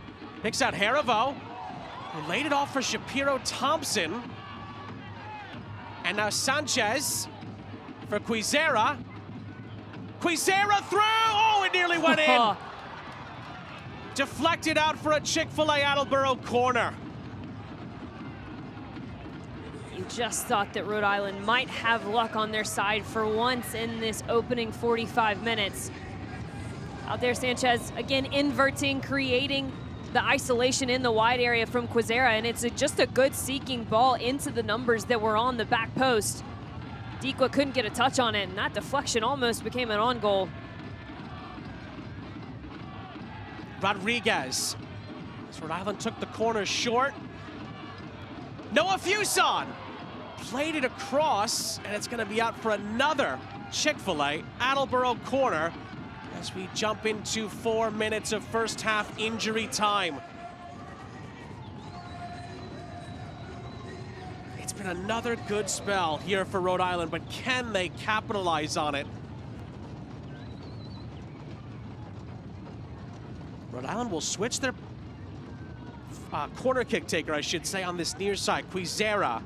Picks out Haribo, who laid it off for Shapiro Thompson. And now Sanchez for Quizera. Quizera through! Oh, it nearly went in! Deflected out for a Chick-fil-A Attleboro corner. You just thought that Rhode Island might have luck on their side for once in this opening 45 minutes. Out there, Sanchez, again, inverting, creating the isolation in the wide area from Quizera, and it's just a good seeking ball into the numbers that were on the back post. Dequa couldn't get a touch on it, and that deflection almost became an on goal. Rodriguez. As Rhode Island took the corner short. Noah Fuson played it across, and it's going to be out for another Chick-fil-A Attleboro corner as we jump into 4 minutes of first half injury time. It's been another good spell here for Rhode Island, but can they capitalize on it? Rhode Island will switch their corner kick taker, I should say, on this near side. Quizera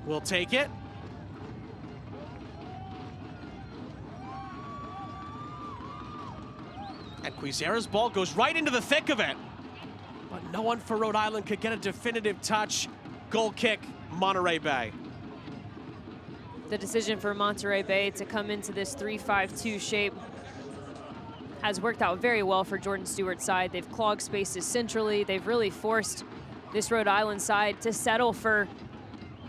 will take it. And Quizera's ball goes right into the thick of it. But no one for Rhode Island could get a definitive touch. Goal kick, Monterey Bay. The decision for Monterey Bay to come into this 3-5-2 shape has worked out very well for Jordan Stewart's side. They've clogged spaces centrally. They've really forced this Rhode Island side to settle for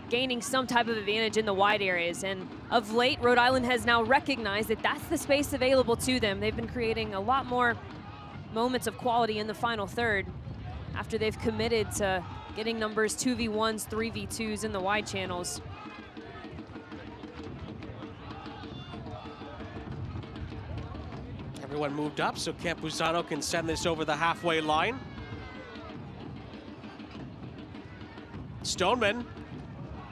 gaining some type of advantage in the wide areas. And of late, Rhode Island has now recognized that that's the space available to them. They've been creating a lot more moments of quality in the final third after they've committed to getting numbers 2v1s, 3v2s in the wide channels. Everyone moved up so Campuzano can send this over the halfway line. Stoneman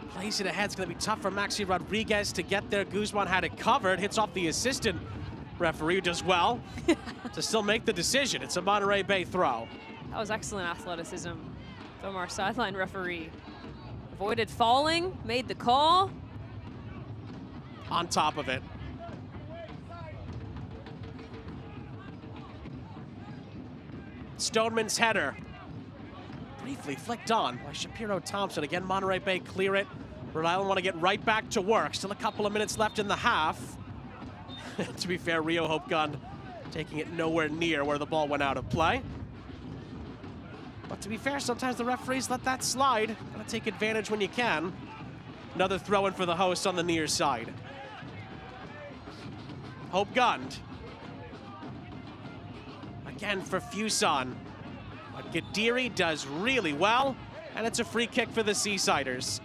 plays it ahead. It's going to be tough for Maxi Rodriguez to get there. Guzman had it covered. Hits off the assistant referee, who does well to still make the decision. It's a Monterey Bay throw. That was excellent athleticism from our sideline referee. Avoided falling, made the call. On top of it. Stoneman's header. Briefly flicked on by Shapiro Thompson. Again, Monterey Bay clear it. Rhode Island want to get right back to work. Still a couple of minutes left in the half. To be fair, Rio Hope Gun taking it nowhere near where the ball went out of play. But to be fair, sometimes the referees let that slide. Gotta take advantage when you can. Another throw-in for the hosts on the near side. Hope Gund. Again for Fuson. But Gadiri does really well, and it's a free kick for the Seasiders.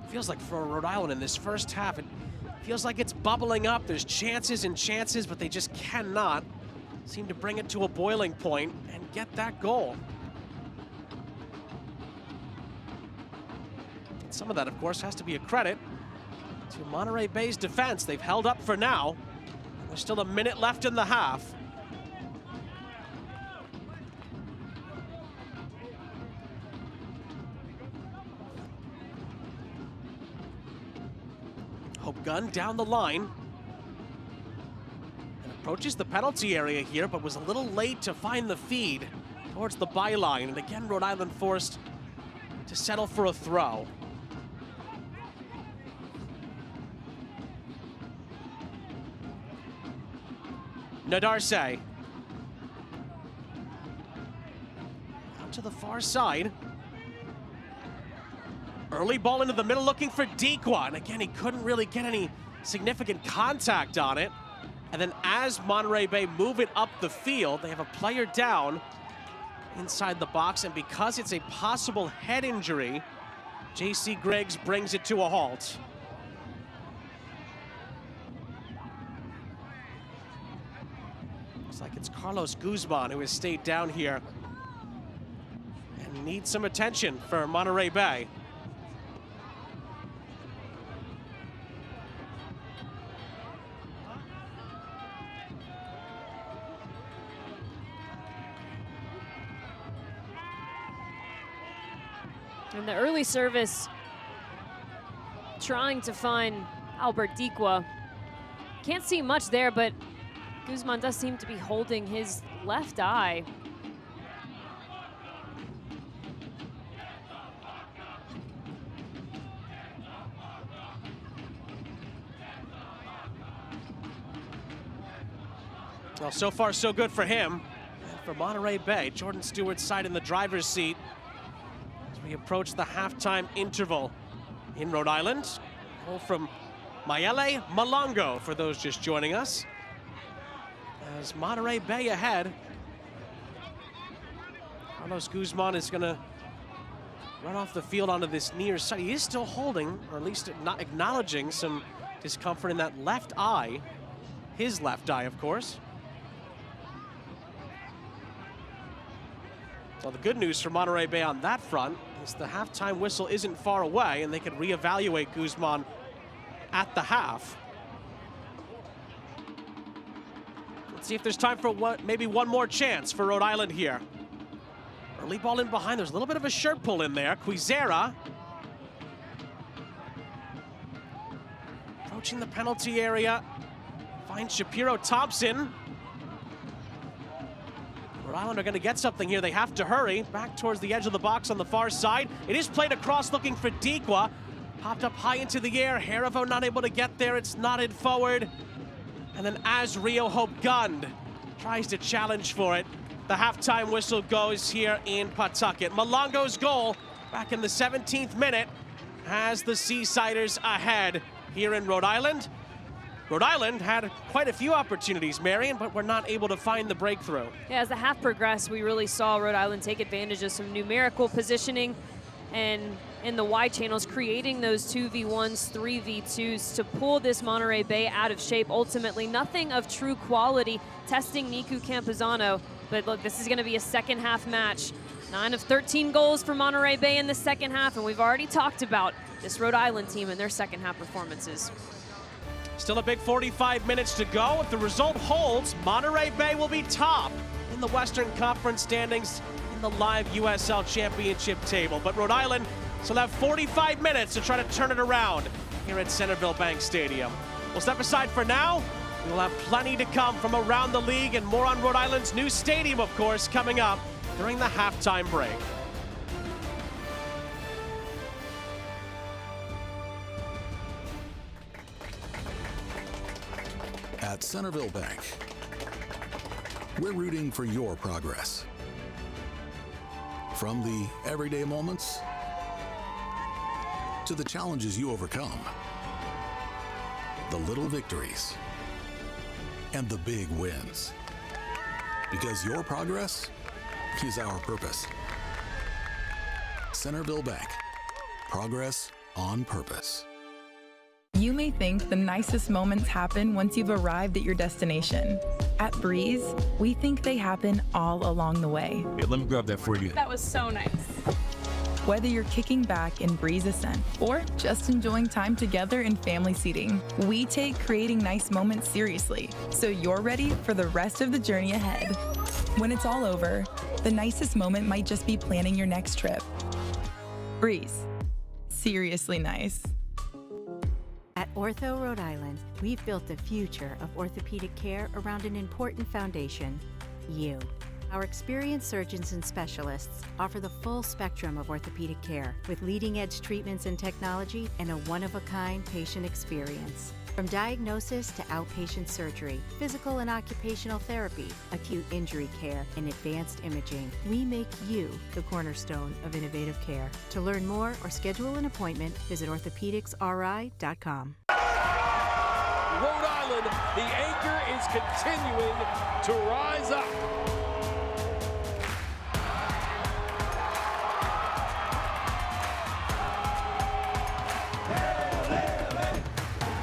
Feels like for Rhode Island in this first half, it feels like it's bubbling up. There's chances and chances, but they just cannot seem to bring it to a boiling point and get that goal. And some of that, of course, has to be a credit to Monterey Bay's defense. They've held up for now. There's still a minute left in the half. Hope Gun down the line. And approaches the penalty area here, but was a little late to find the feed towards the byline. And again, Rhode Island forced to settle for a throw. Nadarse. Out to the far side. Early ball into the middle looking for Dequa. And again, he couldn't really get any significant contact on it. And then as Monterey Bay move it up the field, they have a player down inside the box. And because it's a possible head injury, J.C. Griggs brings it to a halt. Looks like it's Carlos Guzman who has stayed down here and needs some attention for Monterey Bay. And the early service trying to find Albert Diqua. Can't see much there, but Guzman does seem to be holding his left eye. Well, so far so good for him. And for Monterey Bay, Jordan Stewart's side in the driver's seat as we approach the halftime interval in Rhode Island. Goal from Mayele Malongo for those just joining us. As Monterey Bay ahead, Carlos Guzman is gonna run off the field onto this near side. He is still holding, or at least not acknowledging, some discomfort in that left eye. His left eye, of course. So the good news for Monterey Bay on that front is the halftime whistle isn't far away and they could reevaluate Guzman at the half. Let's see if there's time for maybe one more chance for Rhode Island here. Early ball in behind, there's a little bit of a shirt pull in there. Quizera approaching the penalty area, finds Shapiro Thompson. Rhode Island are going to get something here. They have to hurry. Back towards the edge of the box on the far side. It is played across looking for Diqua. Popped up high into the air. Harivo not able to get there. It's knotted forward. And then as Rio Hope Gund tries to challenge for it, the halftime whistle goes here in Pawtucket. Malongo's goal back in the 17th minute has the Seasiders ahead here in Rhode Island. Rhode Island had quite a few opportunities, Marion, but were not able to find the breakthrough. Yeah, as the half progressed, we really saw Rhode Island take advantage of some numerical positioning and in the wide channels, creating those 2v1s, 3v2s to pull this Monterey Bay out of shape. Ultimately, nothing of true quality, testing Niku Campuzano. But look, this is going to be a second half match. 9 of 13 goals for Monterey Bay in the second half, and we've already talked about this Rhode Island team and their second half performances. Still a big 45 minutes to go. If the result holds, Monterey Bay will be top in the Western Conference standings in the live USL Championship table. But Rhode Island still have 45 minutes to try to turn it around here at Centerville Bank Stadium. We'll step aside for now. We'll have plenty to come from around the league and more on Rhode Island's new stadium, of course, coming up during the halftime break. At Centerville Bank, we're rooting for your progress. From the everyday moments to the challenges you overcome, the little victories, and the big wins. Because your progress is our purpose. Centerville Bank, progress on purpose. You may think the nicest moments happen once you've arrived at your destination. At Breeze, we think they happen all along the way. Hey, let me grab that for you. That was so nice. Whether you're kicking back in Breeze Ascent or just enjoying time together in family seating, we take creating nice moments seriously, so you're ready for the rest of the journey ahead. When it's all over, the nicest moment might just be planning your next trip. Breeze. Seriously nice. At Ortho Rhode Island, we've built the future of orthopedic care around an important foundation, you. Our experienced surgeons and specialists offer the full spectrum of orthopedic care with leading-edge treatments and technology and a one-of-a-kind patient experience. From diagnosis to outpatient surgery, physical and occupational therapy, acute injury care, and advanced imaging, we make you the cornerstone of innovative care. To learn more or schedule an appointment, visit orthopedicsri.com. Rhode Island, the anchor is continuing to rise up.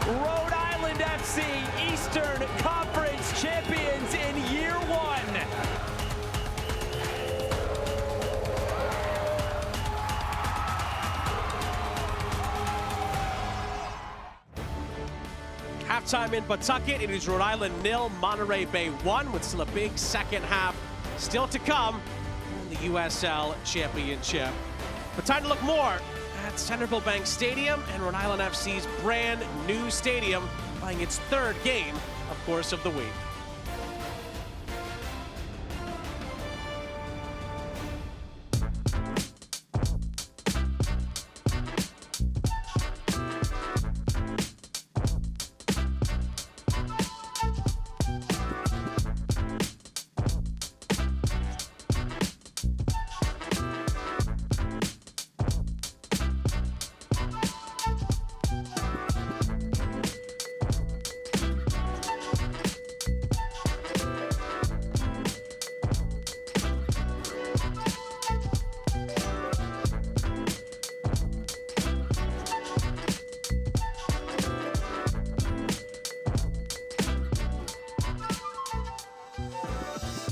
Rhode Island FC, Eastern Conference champions in year one. Halftime in Pawtucket. It is Rhode Island 0, Monterey Bay 1, with still a big second half still to come in the USL Championship. But time to look more at Centerville Bank Stadium and Rhode Island FC's brand new stadium, playing its third game, of course, of the week.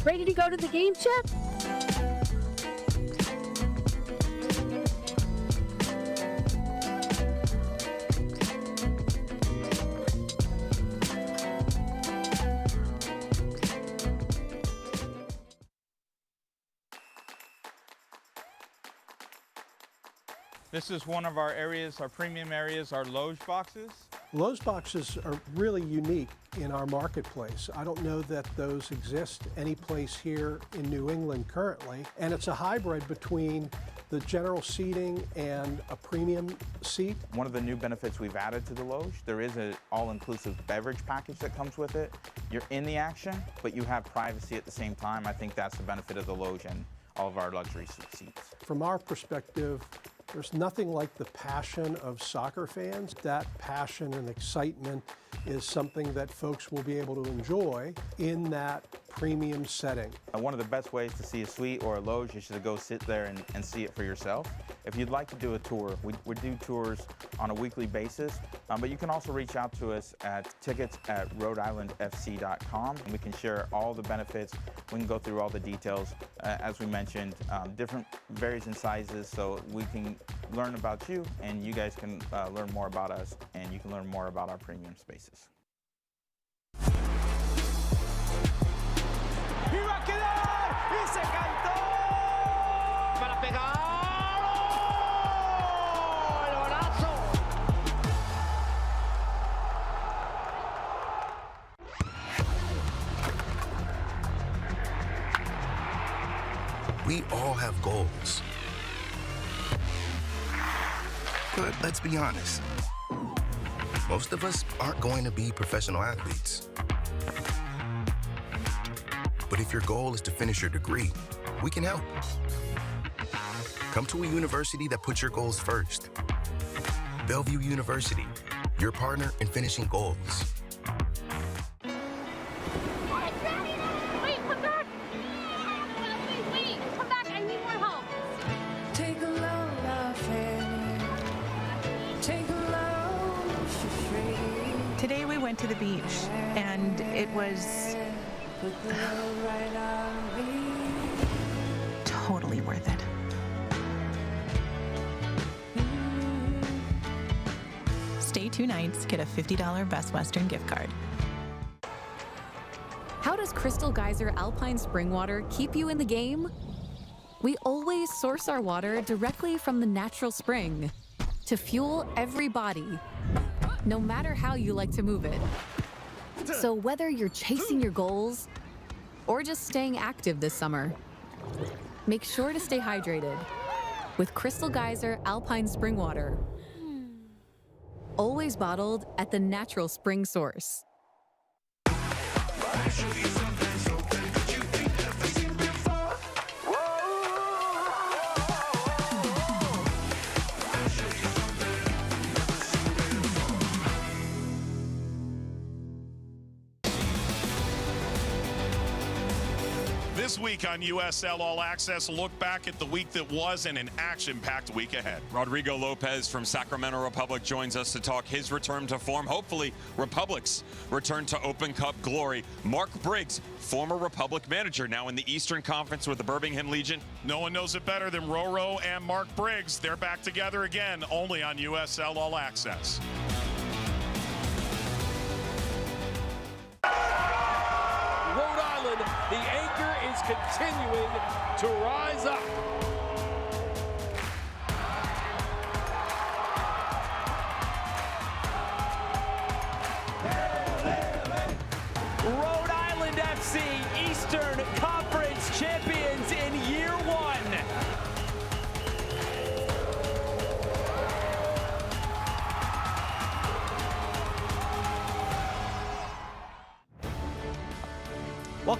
Ready to go to the game, Chef? This is one of our areas, our premium areas, our loge boxes. Loge boxes are really unique in our marketplace. I don't know that those exist any place here in New England currently, and it's a hybrid between the general seating and a premium seat. One of the new benefits we've added to the loge, there is an all-inclusive beverage package that comes with it. You're in the action, but you have privacy at the same time. I think that's the benefit of the loge and all of our luxury seats. From our perspective, there's nothing like the passion of soccer fans. That passion and excitement is something that folks will be able to enjoy in that premium setting. One of the best ways to see a suite or a loge is to go sit there and see it for yourself. If you'd like to do a tour, we do tours on a weekly basis, but you can also reach out to us at tickets@rhodeislandfc.com, and we can share all the benefits. We can go through all the details. As we mentioned, different varies in sizes, so we can learn about you, and you guys can learn more about us, and you can learn more about our premium spaces. ¡Iba a quedar! ¡Y se cantó! ¡Para pegar! ¡Oh! ¡El golazo! We all have goals. But let's be honest. Most of us aren't going to be professional athletes. But if your goal is to finish your degree, we can help. Come to a university that puts your goals first. Bellevue University, your partner in finishing goals. Wait, come back! Wait, come back, I need more help. Take a load off Fanny. Take a load for free. Today we went to the beach, and it was totally worth it. Stay 2 nights, get a $50 Best Western gift card. How does Crystal Geyser Alpine Spring Water keep you in the game? We always source our water directly from the natural spring to fuel every body, no matter how you like to move it. So whether you're chasing your goals or just staying active this summer, make sure to stay hydrated with Crystal Geyser Alpine Spring Water. Always bottled at the natural spring source. This week on USL All Access, look back at the week that was and an action-packed week ahead. Rodrigo Lopez from Sacramento Republic joins us to talk his return to form, hopefully Republic's return to Open Cup glory. Mark Briggs, former Republic manager, now in the Eastern Conference with the Birmingham Legion. No one knows it better than Roro and Mark Briggs. They're back together again, only on USL All Access. Rhode Island, the anchor is continuing to rise up.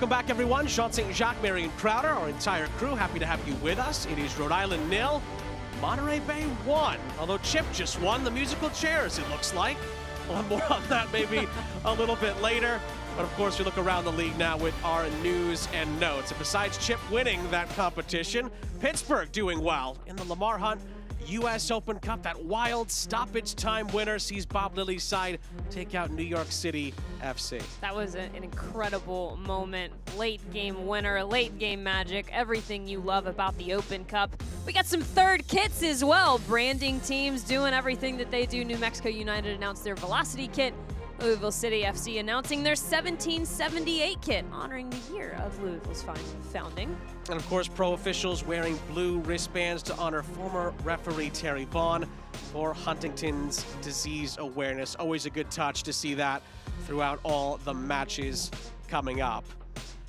Welcome back, everyone. Sean St. Jacques, Marion Crowder, our entire crew, happy to have you with us. It is Rhode Island 0, Monterey Bay 1. Although Chip just won the musical chairs, it looks like. We'll have more on that maybe a little bit later. But of course, we look around the league now with our news and notes. And besides Chip winning that competition, Pittsburgh doing well in the Lamar Hunt U.S. Open Cup. That wild stoppage time winner sees Bob Lilly's side take out New York City FC. That was an incredible moment. Late game winner, late game magic, everything you love about the Open Cup. We got some third kits as well. Branding teams doing everything that they do. New Mexico United announced their Velocity kit. Louisville City FC announcing their 1778 kit, honoring the year of Louisville's founding. And of course, pro officials wearing blue wristbands to honor former referee Terry Vaughn for Huntington's disease awareness. Always a good touch to see that throughout all the matches coming up.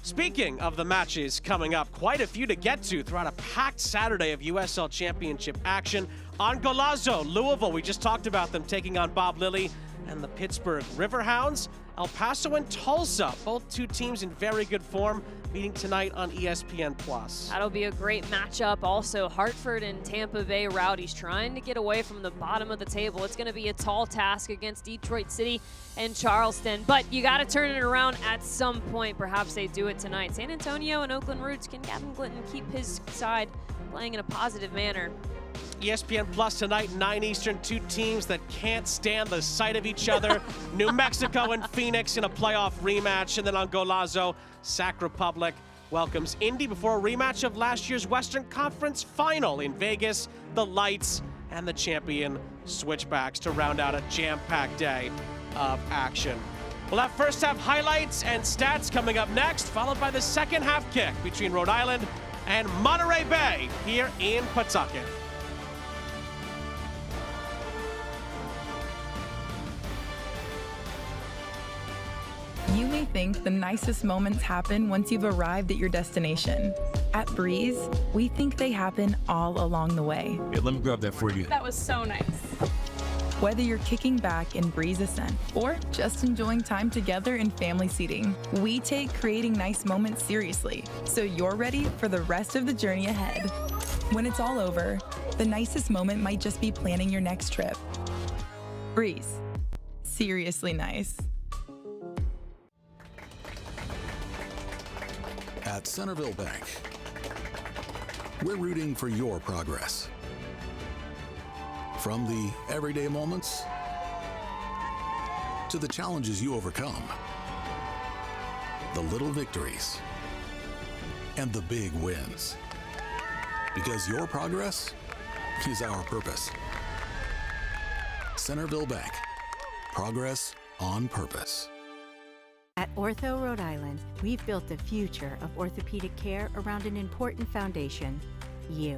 Speaking of the matches coming up, quite a few to get to throughout a packed Saturday of USL Championship action. On Golazo, Louisville, we just talked about them taking on Bob Lilly and the Pittsburgh Riverhounds. El Paso and Tulsa, both two teams in very good form, meeting tonight on ESPN+. That'll be a great matchup. Also, Hartford and Tampa Bay Rowdies trying to get away from the bottom of the table. It's going to be a tall task against Detroit City and Charleston, but you got to turn it around at some point. Perhaps they do it tonight. San Antonio and Oakland Roots, can Gavin Glitton keep his side playing in a positive manner? ESPN Plus tonight, 9 Eastern, two teams that can't stand the sight of each other. New Mexico and Phoenix in a playoff rematch. And then on Golazo, Sac Republic welcomes Indy before a rematch of last year's Western Conference final in Vegas. The Lights and the champion Switchbacks to round out a jam-packed day of action. We'll have first half highlights and stats coming up next, followed by the second half kick between Rhode Island and Monterey Bay here in Pawtucket. You may think the nicest moments happen once you've arrived at your destination. At Breeze, we think they happen all along the way. Yeah, let me grab that for you. That was so nice. Whether you're kicking back in Breeze Ascent or just enjoying time together in family seating, we take creating nice moments seriously, so you're ready for the rest of the journey ahead. When it's all over, the nicest moment might just be planning your next trip. Breeze. Seriously nice. At Centerville Bank, we're rooting for your progress. From the everyday moments to the challenges you overcome, the little victories and the big wins. Because your progress is our purpose. Centerville Bank, progress on purpose. At Ortho Rhode Island, we've built the future of orthopedic care around an important foundation, you.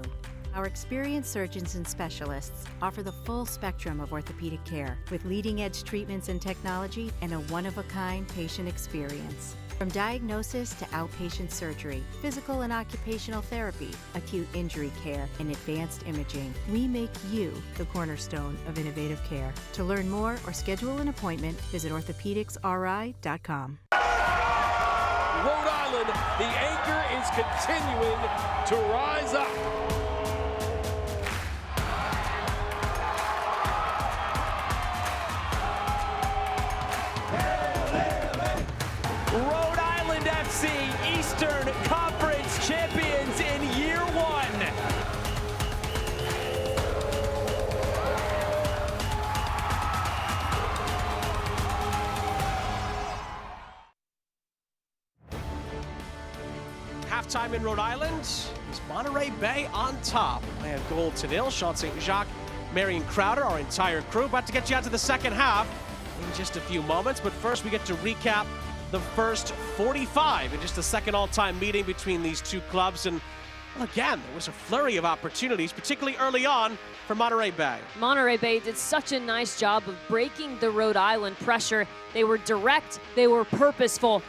Our experienced surgeons and specialists offer the full spectrum of orthopedic care with leading-edge treatments and technology and a one-of-a-kind patient experience. From diagnosis to outpatient surgery, physical and occupational therapy, acute injury care, and advanced imaging, we make you the cornerstone of innovative care. To learn more or schedule an appointment, visit orthopedicsri.com. Rhode Island, the anchor is continuing to rise up. Rhode Island FC, Eastern Conference champions in year one. Halftime in Rhode Island is Monterey Bay on top. And goal to nil. Sean St. Jacques, Marion Crowder, our entire crew, about to get you out to the second half in just a few moments. But first, we get to recap the first 45 in just the second all-time meeting between these two clubs. And well, again, there was a flurry of opportunities, particularly early on for Monterey Bay. Monterey Bay did such a nice job of breaking the Rhode Island pressure. They were direct, they were purposeful,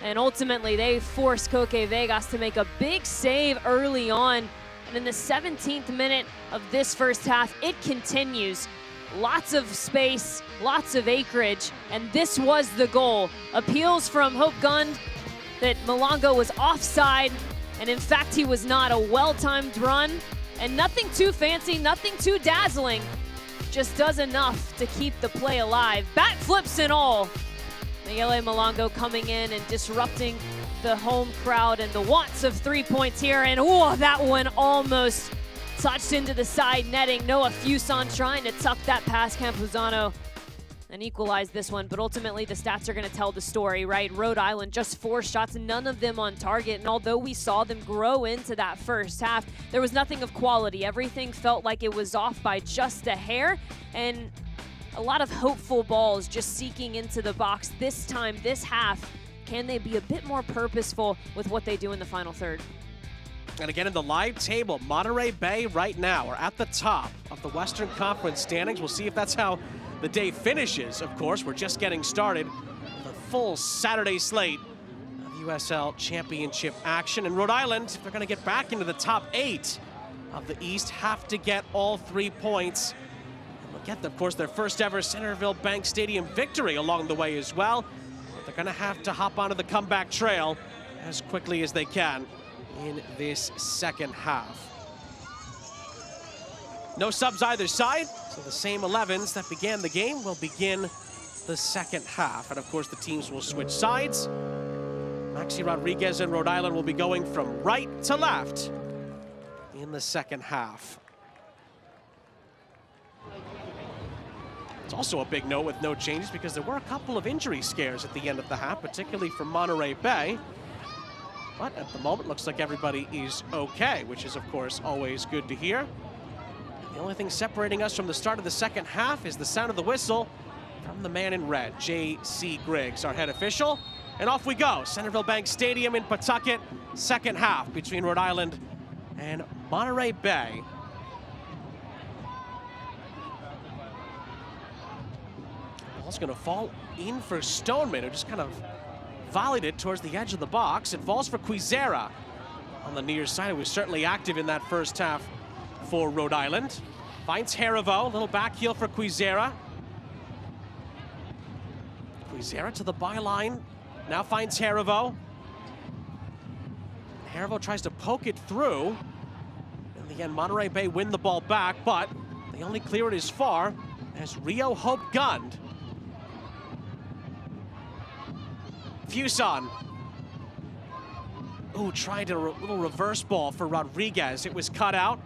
and ultimately they forced Coque Vegas to make a big save early on. And in the 17th minute of this first half, it continues. Lots of space, lots of acreage, and this was the goal. Appeals from Hope Gund that Malongo was offside, and in fact he was not. A well-timed run, and nothing too fancy, nothing too dazzling. Just does enough to keep the play alive. Bat flips and all. Miguel Malongo coming in and disrupting the home crowd and the wants of 3 points here. And oh, that one almost touched into the side netting. Noah Fuson trying to tuck that past Campuzano and equalize this one, but ultimately the stats are going to tell the story, right? Rhode Island, just 4 shots, none of them on target, and although we saw them grow into that first half, there was nothing of quality. Everything felt like it was off by just a hair, and a lot of hopeful balls just seeking into the box. This time, this half, can they be a bit more purposeful with what they do in the final third? And again, in the live table, Monterey Bay right now are at the top of the Western Conference standings. We'll see if that's how the day finishes. Of course, we're just getting started. The full Saturday slate of USL Championship action. And Rhode Island, if they're going to get back into the top 8 of the East, have to get all 3 points. And they'll get, of course, their first ever Centerville Bank Stadium victory along the way as well. But they're going to have to hop onto the comeback trail as quickly as they can in this second half. No subs either side, so the same 11s that began the game will begin the second half. And of course, the teams will switch sides. Maxi Rodriguez and Rhode Island will be going from right to left in the second half. It's also a big note with no changes because there were a couple of injury scares at the end of the half, particularly for Monterey Bay. But at the moment, looks like everybody is okay, which is, of course, always good to hear. The only thing separating us from the start of the second half is the sound of the whistle from the man in red, J.C. Griggs, our head official. And off we go. Centerville Bank Stadium in Pawtucket, second half between Rhode Island and Monterey Bay. Ball's going to fall in for Stoneman, who just kind of volleyed it towards the edge of the box. It falls for Quizera on the near side, who was certainly active in that first half for Rhode Island. Finds Harivo, little back heel for Quizera. Quizera to the byline, now finds Harivo. Harivo tries to poke it through. In the end, Monterey Bay win the ball back, but they only clear it as far as Rio Hope gunned. Fuson. Ooh, tried a little reverse ball for Rodriguez. It was cut out.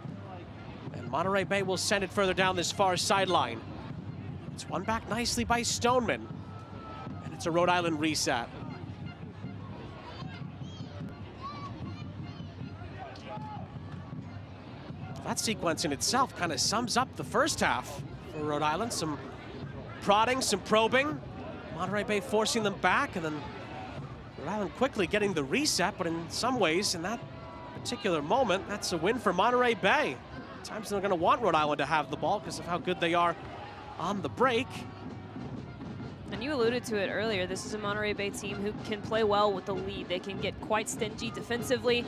And Monterey Bay will send it further down this far sideline. It's won back nicely by Stoneman. And it's a Rhode Island reset. That sequence in itself kind of sums up the first half for Rhode Island. Some prodding, some probing. Monterey Bay forcing them back, and then Rhode Island quickly getting the reset, but in some ways, in that particular moment, that's a win for Monterey Bay. At times they're going to want Rhode Island to have the ball because of how good they are on the break. And you alluded to it earlier, this is a Monterey Bay team who can play well with the lead. They can get quite stingy defensively,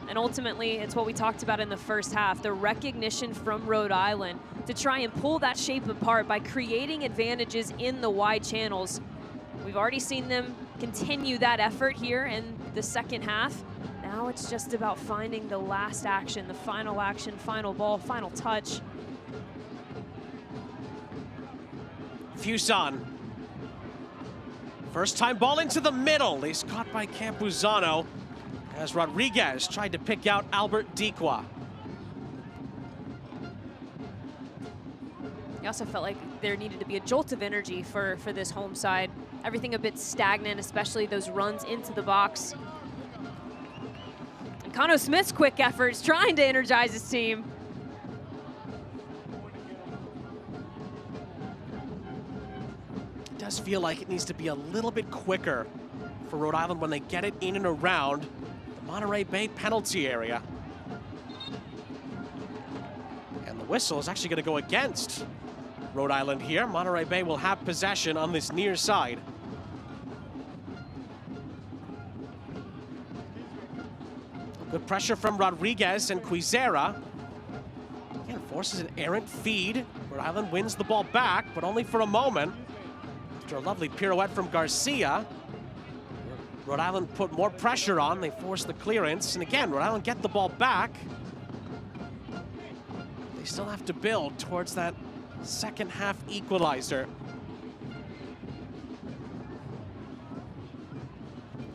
and ultimately, it's what we talked about in the first half, the recognition from Rhode Island to try and pull that shape apart by creating advantages in the wide channels. We've already seen them continue that effort here in the second half. Now it's just about finding the last action, the final action, final ball, final touch. Fuson. First time ball into the middle. He's caught by Campuzano as Rodriguez tried to pick out Albert Dequa. I also felt like there needed to be a jolt of energy for this home side. Everything a bit stagnant, especially those runs into the box. And Cano Smith's quick efforts trying to energize his team. It does feel like it needs to be a little bit quicker for Rhode Island when they get it in and around the Monterey Bay penalty area. And the whistle is actually going to go against Rhode Island here. Monterey Bay will have possession on this near side. Good pressure from Rodriguez, and Quizera again forces an errant feed. Rhode Island wins the ball back, but only for a moment. After a lovely pirouette from Garcia. Rhode Island put more pressure on. They forced the clearance. And again, Rhode Island get the ball back. They still have to build towards that second half equalizer.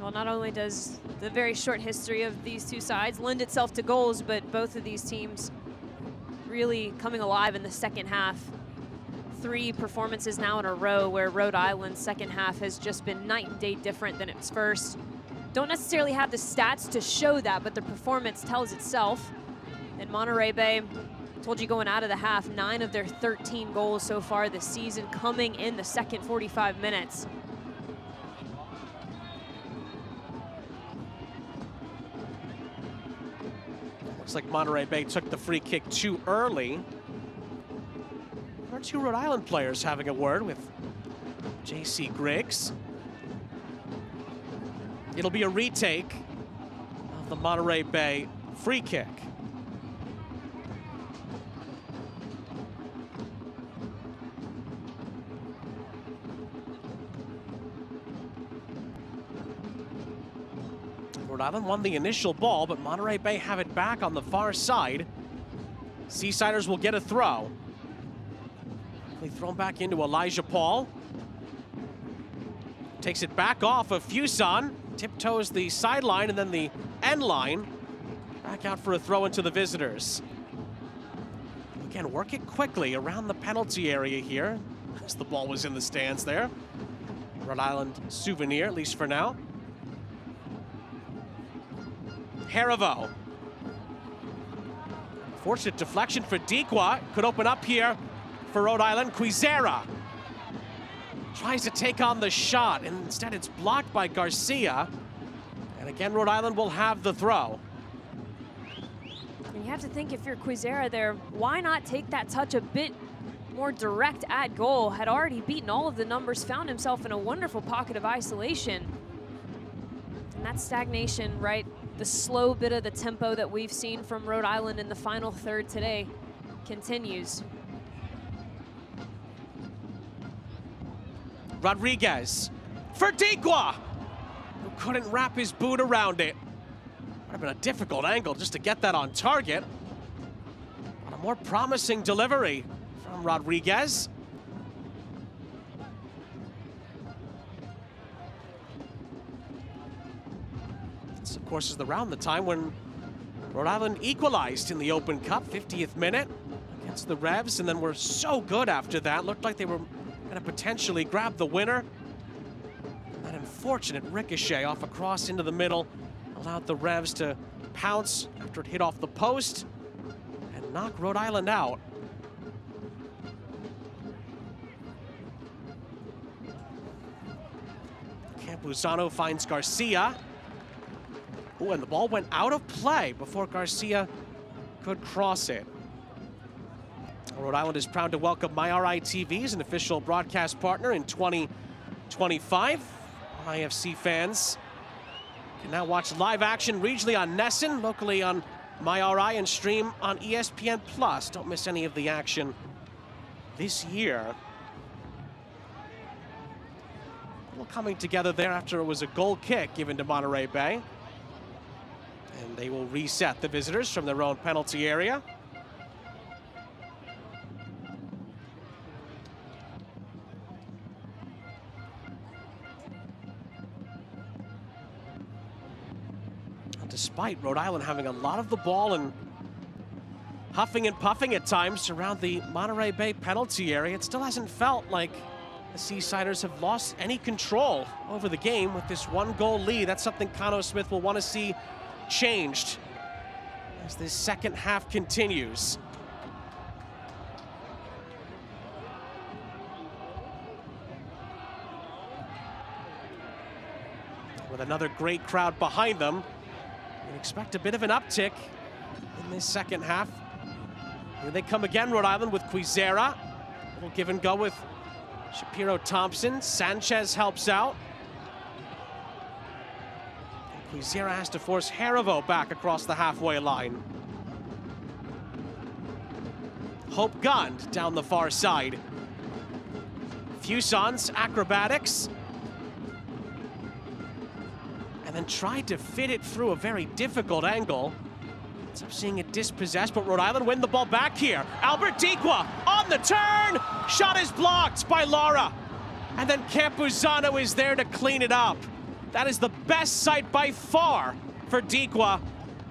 Well, not only does the very short history of these two sides lend itself to goals, but both of these teams really coming alive in the second half. 3 performances now in a row where Rhode Island's second half has just been night and day different than its first. Don't necessarily have the stats to show that, but the performance tells itself. And Monterey Bay, told you going out of the half, 9 of their 13 goals so far this season coming in the second 45 minutes. Looks like Monterey Bay took the free kick too early. There are 2 Rhode Island players having a word with J.C. Griggs. It'll be a retake of the Monterey Bay free kick. Rhode Island won the initial ball, but Monterey Bay have it back on the far side. Seasiders will get a throw. They throw him back into Elijah Paul. Takes it back off of Fuson. Tiptoes the sideline and then the end line. Back out for a throw into the visitors. Again, work it quickly around the penalty area here, as the ball was in the stands there. Rhode Island souvenir, at least for now. Harivo. Fortunate deflection for Dequa. Could open up here for Rhode Island. Quizera tries to take on the shot, and instead it's blocked by Garcia. And again, Rhode Island will have the throw. And you have to think, if you're Quizera there, why not take that touch a bit more direct at goal? Had already beaten all of the numbers, found himself in a wonderful pocket of isolation. And that stagnation, right? The slow bit of the tempo that we've seen from Rhode Island in the final third today continues. Rodriguez for Dequa, who couldn't wrap his boot around it. Would have been a difficult angle just to get that on target. But a more promising delivery from Rodriguez. This, of course, is around the time when Rhode Island equalized in the Open Cup, 50th minute against the Revs, and then were so good after that. Looked like they were going to potentially grab the winner. That unfortunate ricochet off across into the middle allowed the Revs to pounce after it hit off the post and knock Rhode Island out. Campuzano finds Garcia. Oh, and the ball went out of play before Garcia could cross it. Rhode Island is proud to welcome MyRI TV as an official broadcast partner in 2025. IFC fans can now watch live action regionally on Nesson, locally on MyRI, and stream on ESPN+. Don't miss any of the action this year. All coming together there after it was a goal kick given to Monterey Bay. And they will reset the visitors from their own penalty area. Despite Rhode Island having a lot of the ball and huffing and puffing at times around the Monterey Bay penalty area, it still hasn't felt like the Seasiders have lost any control over the game with this 1-goal lead. That's something Cano Smith will want to see changed as this second half continues. With another great crowd behind them, you expect a bit of an uptick in this second half. Here they come again, Rhode Island, with Quizera. A little give and go with Shapiro Thompson. Sanchez helps out. And Quizera has to force Harivo back across the halfway line. Hope Gund down the far side. Fuson's acrobatics. and then tried to fit it through a very difficult angle. Ends up seeing it dispossessed, but Rhode Island win the ball back here. Albert Dikwa on the turn. Shot is blocked by Lara. And then Campuzano is there to clean it up. That is the best sight by far for Dikwa,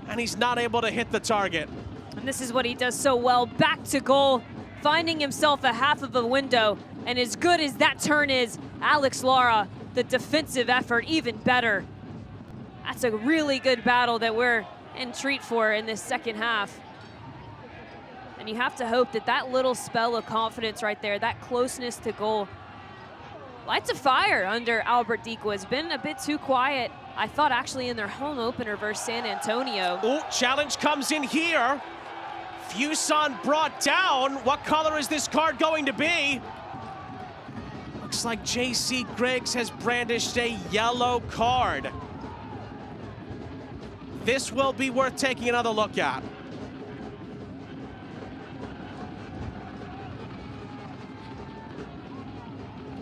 and he's not able to hit the target. And this is what he does so well, back to goal, finding himself a half of a window. And as good as that turn is, Alex Lara, the defensive effort, even better. That's a really good battle that we're in treat for in this second half. And you have to hope that that little spell of confidence right there, that closeness to goal, lights a fire under Albert Dikwa. Has been a bit too quiet, I thought, actually, in their home opener versus San Antonio. Oh, challenge comes in here. Fuson brought down. What color is this card going to be? Looks like J.C. Griggs has brandished a yellow card. This will be worth taking another look at.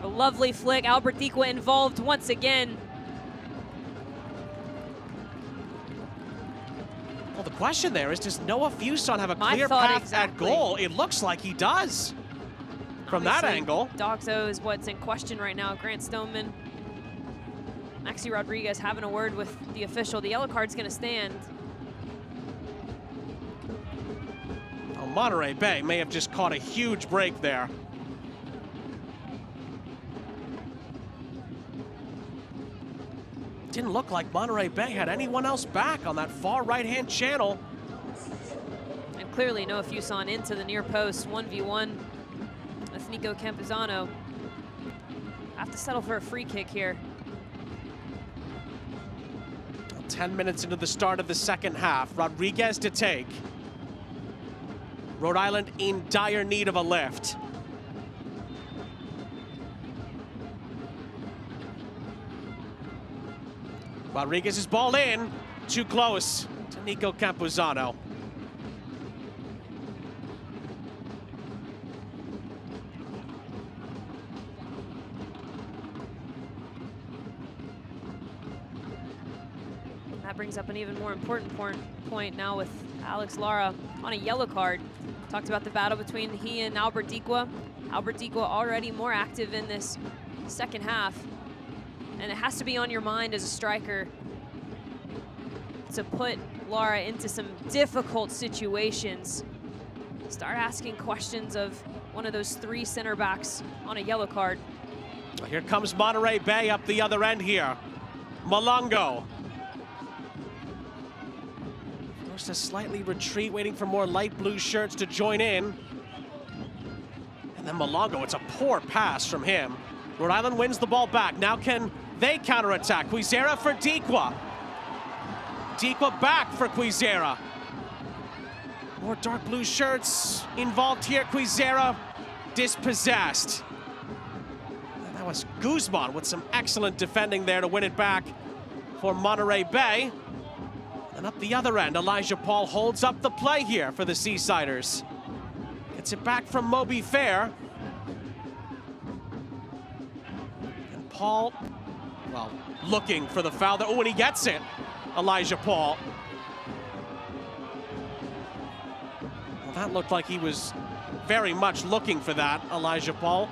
A lovely flick. Albert Dikwa involved once again. Well, the question there is, does Noah Fuson have a clear path at goal? It looks like he does from that angle. Doxo is what's in question right now. Grant Stoneman, Maxi Rodriguez having a word with the official. The yellow card's gonna stand. Oh, Monterey Bay may have just caught a huge break there. Didn't look like Monterey Bay had anyone else back on that far right-hand channel. And clearly Noah Fuson into the near post, 1v1 with Nico Campuzano. Have to settle for a free kick here. 10 minutes into the start of the second half. Rodriguez to take. Rhode Island in dire need of a lift. Rodriguez's ball in, too close to Nico Campuzano. That brings up an even more important point now with Alex Lara on a yellow card. Talked about the battle between he and Albert Dikwa. Albert Dikwa already more active in this second half. And it has to be on your mind as a striker to put Lara into some difficult situations. Start asking questions of one of those three center backs on a yellow card. Well, here comes Monterey Bay up the other end here. Malongo. Forced to slightly retreat, waiting for more light blue shirts to join in. And then Malongo, it's a poor pass from him. Rhode Island wins the ball back. Now can they counterattack? Quizera for Dikwa. Dikwa back for Quizera. More dark blue shirts involved here. Quizera dispossessed. And that was Guzman with some excellent defending there to win it back for Monterey Bay. And up the other end, Elijah Paul holds up the play here for the Seasiders. Gets it back from Moby Fair. And Paul, well, looking for the foul. Oh, and he gets it, Elijah Paul. Well, that looked like he was very much looking for that, Elijah Paul.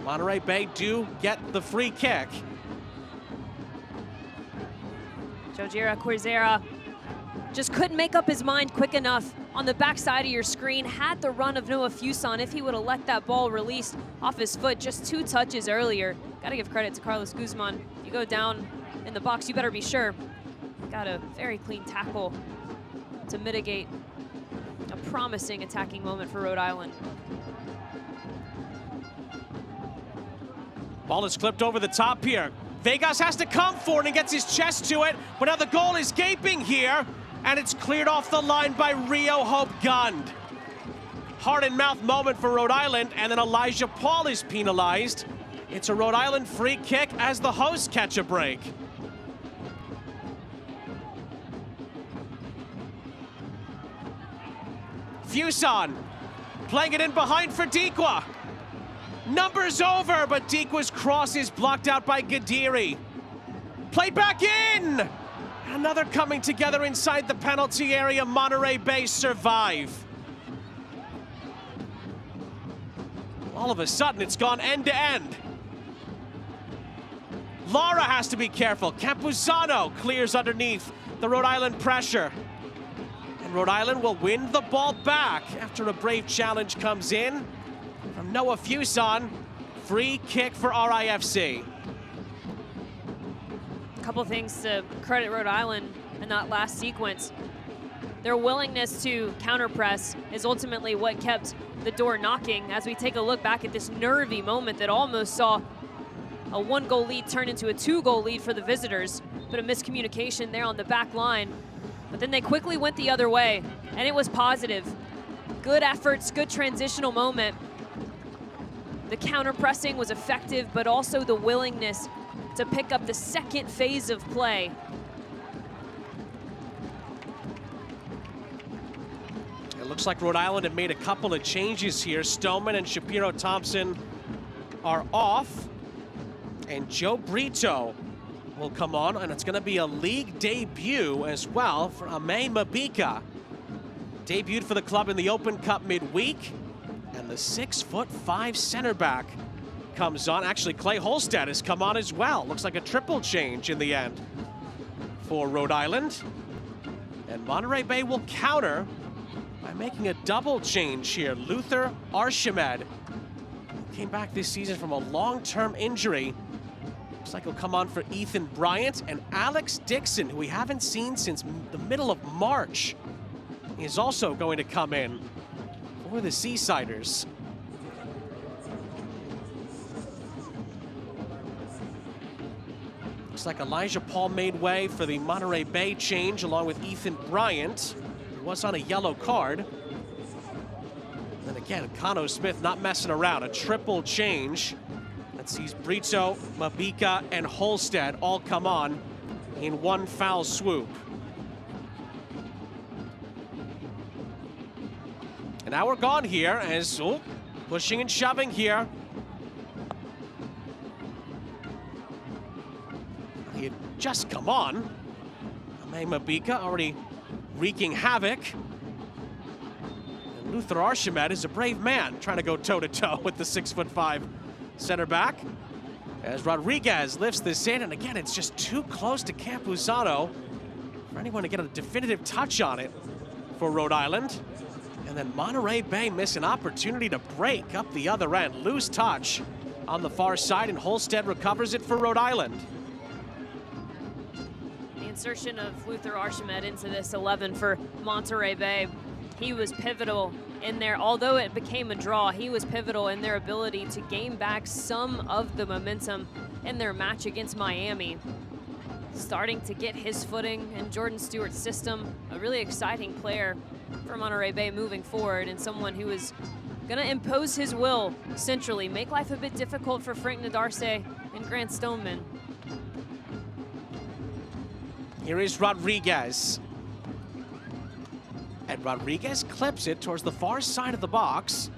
Monterey Bay do get the free kick. Jojira Quizera just couldn't make up his mind quick enough on the backside of your screen. Had the run of Noah Fuson if he would have let that ball released off his foot just 2 touches earlier. Gotta give credit to Carlos Guzman. You go down in the box, you better be sure. Got a very clean tackle to mitigate a promising attacking moment for Rhode Island. Ball is clipped over the top here. Vegas has to come for it and gets his chest to it, but now the goal is gaping here, and it's cleared off the line by Rio Hope Gund. Heart and mouth moment for Rhode Island, and then Elijah Paul is penalized. It's a Rhode Island free kick as the hosts catch a break. Fuson playing it in behind for Dikwa. Numbers over, but Dikwa's cross is blocked out by Gadiri. Play back in! Another coming together inside the penalty area. Monterey Bay survive. All of a sudden, it's gone end to end. Lara has to be careful. Campuzano clears underneath the Rhode Island pressure. And Rhode Island will win the ball back after a brave challenge comes in from Noah Fuson. Free kick for RIFC. A couple things to credit Rhode Island in that last sequence. Their willingness to counter-press is ultimately what kept the door knocking as we take a look back at this nervy moment that almost saw a 1-goal lead turn into a 2-goal lead for the visitors. But a miscommunication there on the back line. But then they quickly went the other way, and it was positive. Good efforts, good transitional moment. The counter-pressing was effective, but also the willingness to pick up the second phase of play. It looks like Rhode Island have made a couple of changes here. Stoneman and Shapiro Thompson are off. And Joe Brito will come on, and it's going to be a league debut as well for Ame Mabika. Debuted for the club in the Open Cup midweek. And the 6'5" center back comes on. Actually, Clay Holstead has come on as well. Looks like a triple change in the end for Rhode Island. And Monterey Bay will counter by making a double change here. Luther Archimed came back this season from a long-term injury. Looks like he'll come on for Ethan Bryant, and Alex Dixon, who we haven't seen since the middle of March, is also going to come in for the Seasiders. Looks like Elijah Paul made way for the Monterey Bay change along with Ethan Bryant, who was on a yellow card. And again, Kano Smith not messing around, a triple change. That sees Brito, Mabika, and Holstead all come on in one foul swoop. And now we're gone here as, pushing and shoving here. He had just come on. Ame Mabika already wreaking havoc. And Luther Archimed is a brave man trying to go toe-to-toe with the 6'5" center back. As Rodriguez lifts this in, and again, it's just too close to Campuzano for anyone to get a definitive touch on it for Rhode Island. And then Monterey Bay miss an opportunity to break up the other end. Loose touch on the far side, and Holstead recovers it for Rhode Island. The insertion of Luther Archimed into this 11 for Monterey Bay, he was pivotal in there. Although it became a draw, he was pivotal in their ability to gain back some of the momentum in their match against Miami. Starting to get his footing in Jordan Stewart's system, a really exciting player for Monterey Bay moving forward, and someone who is going to impose his will centrally, make life a bit difficult for Frank Nadarce and Grant Stoneman. Here is Rodriguez. And Rodriguez clips it towards the far side of the box.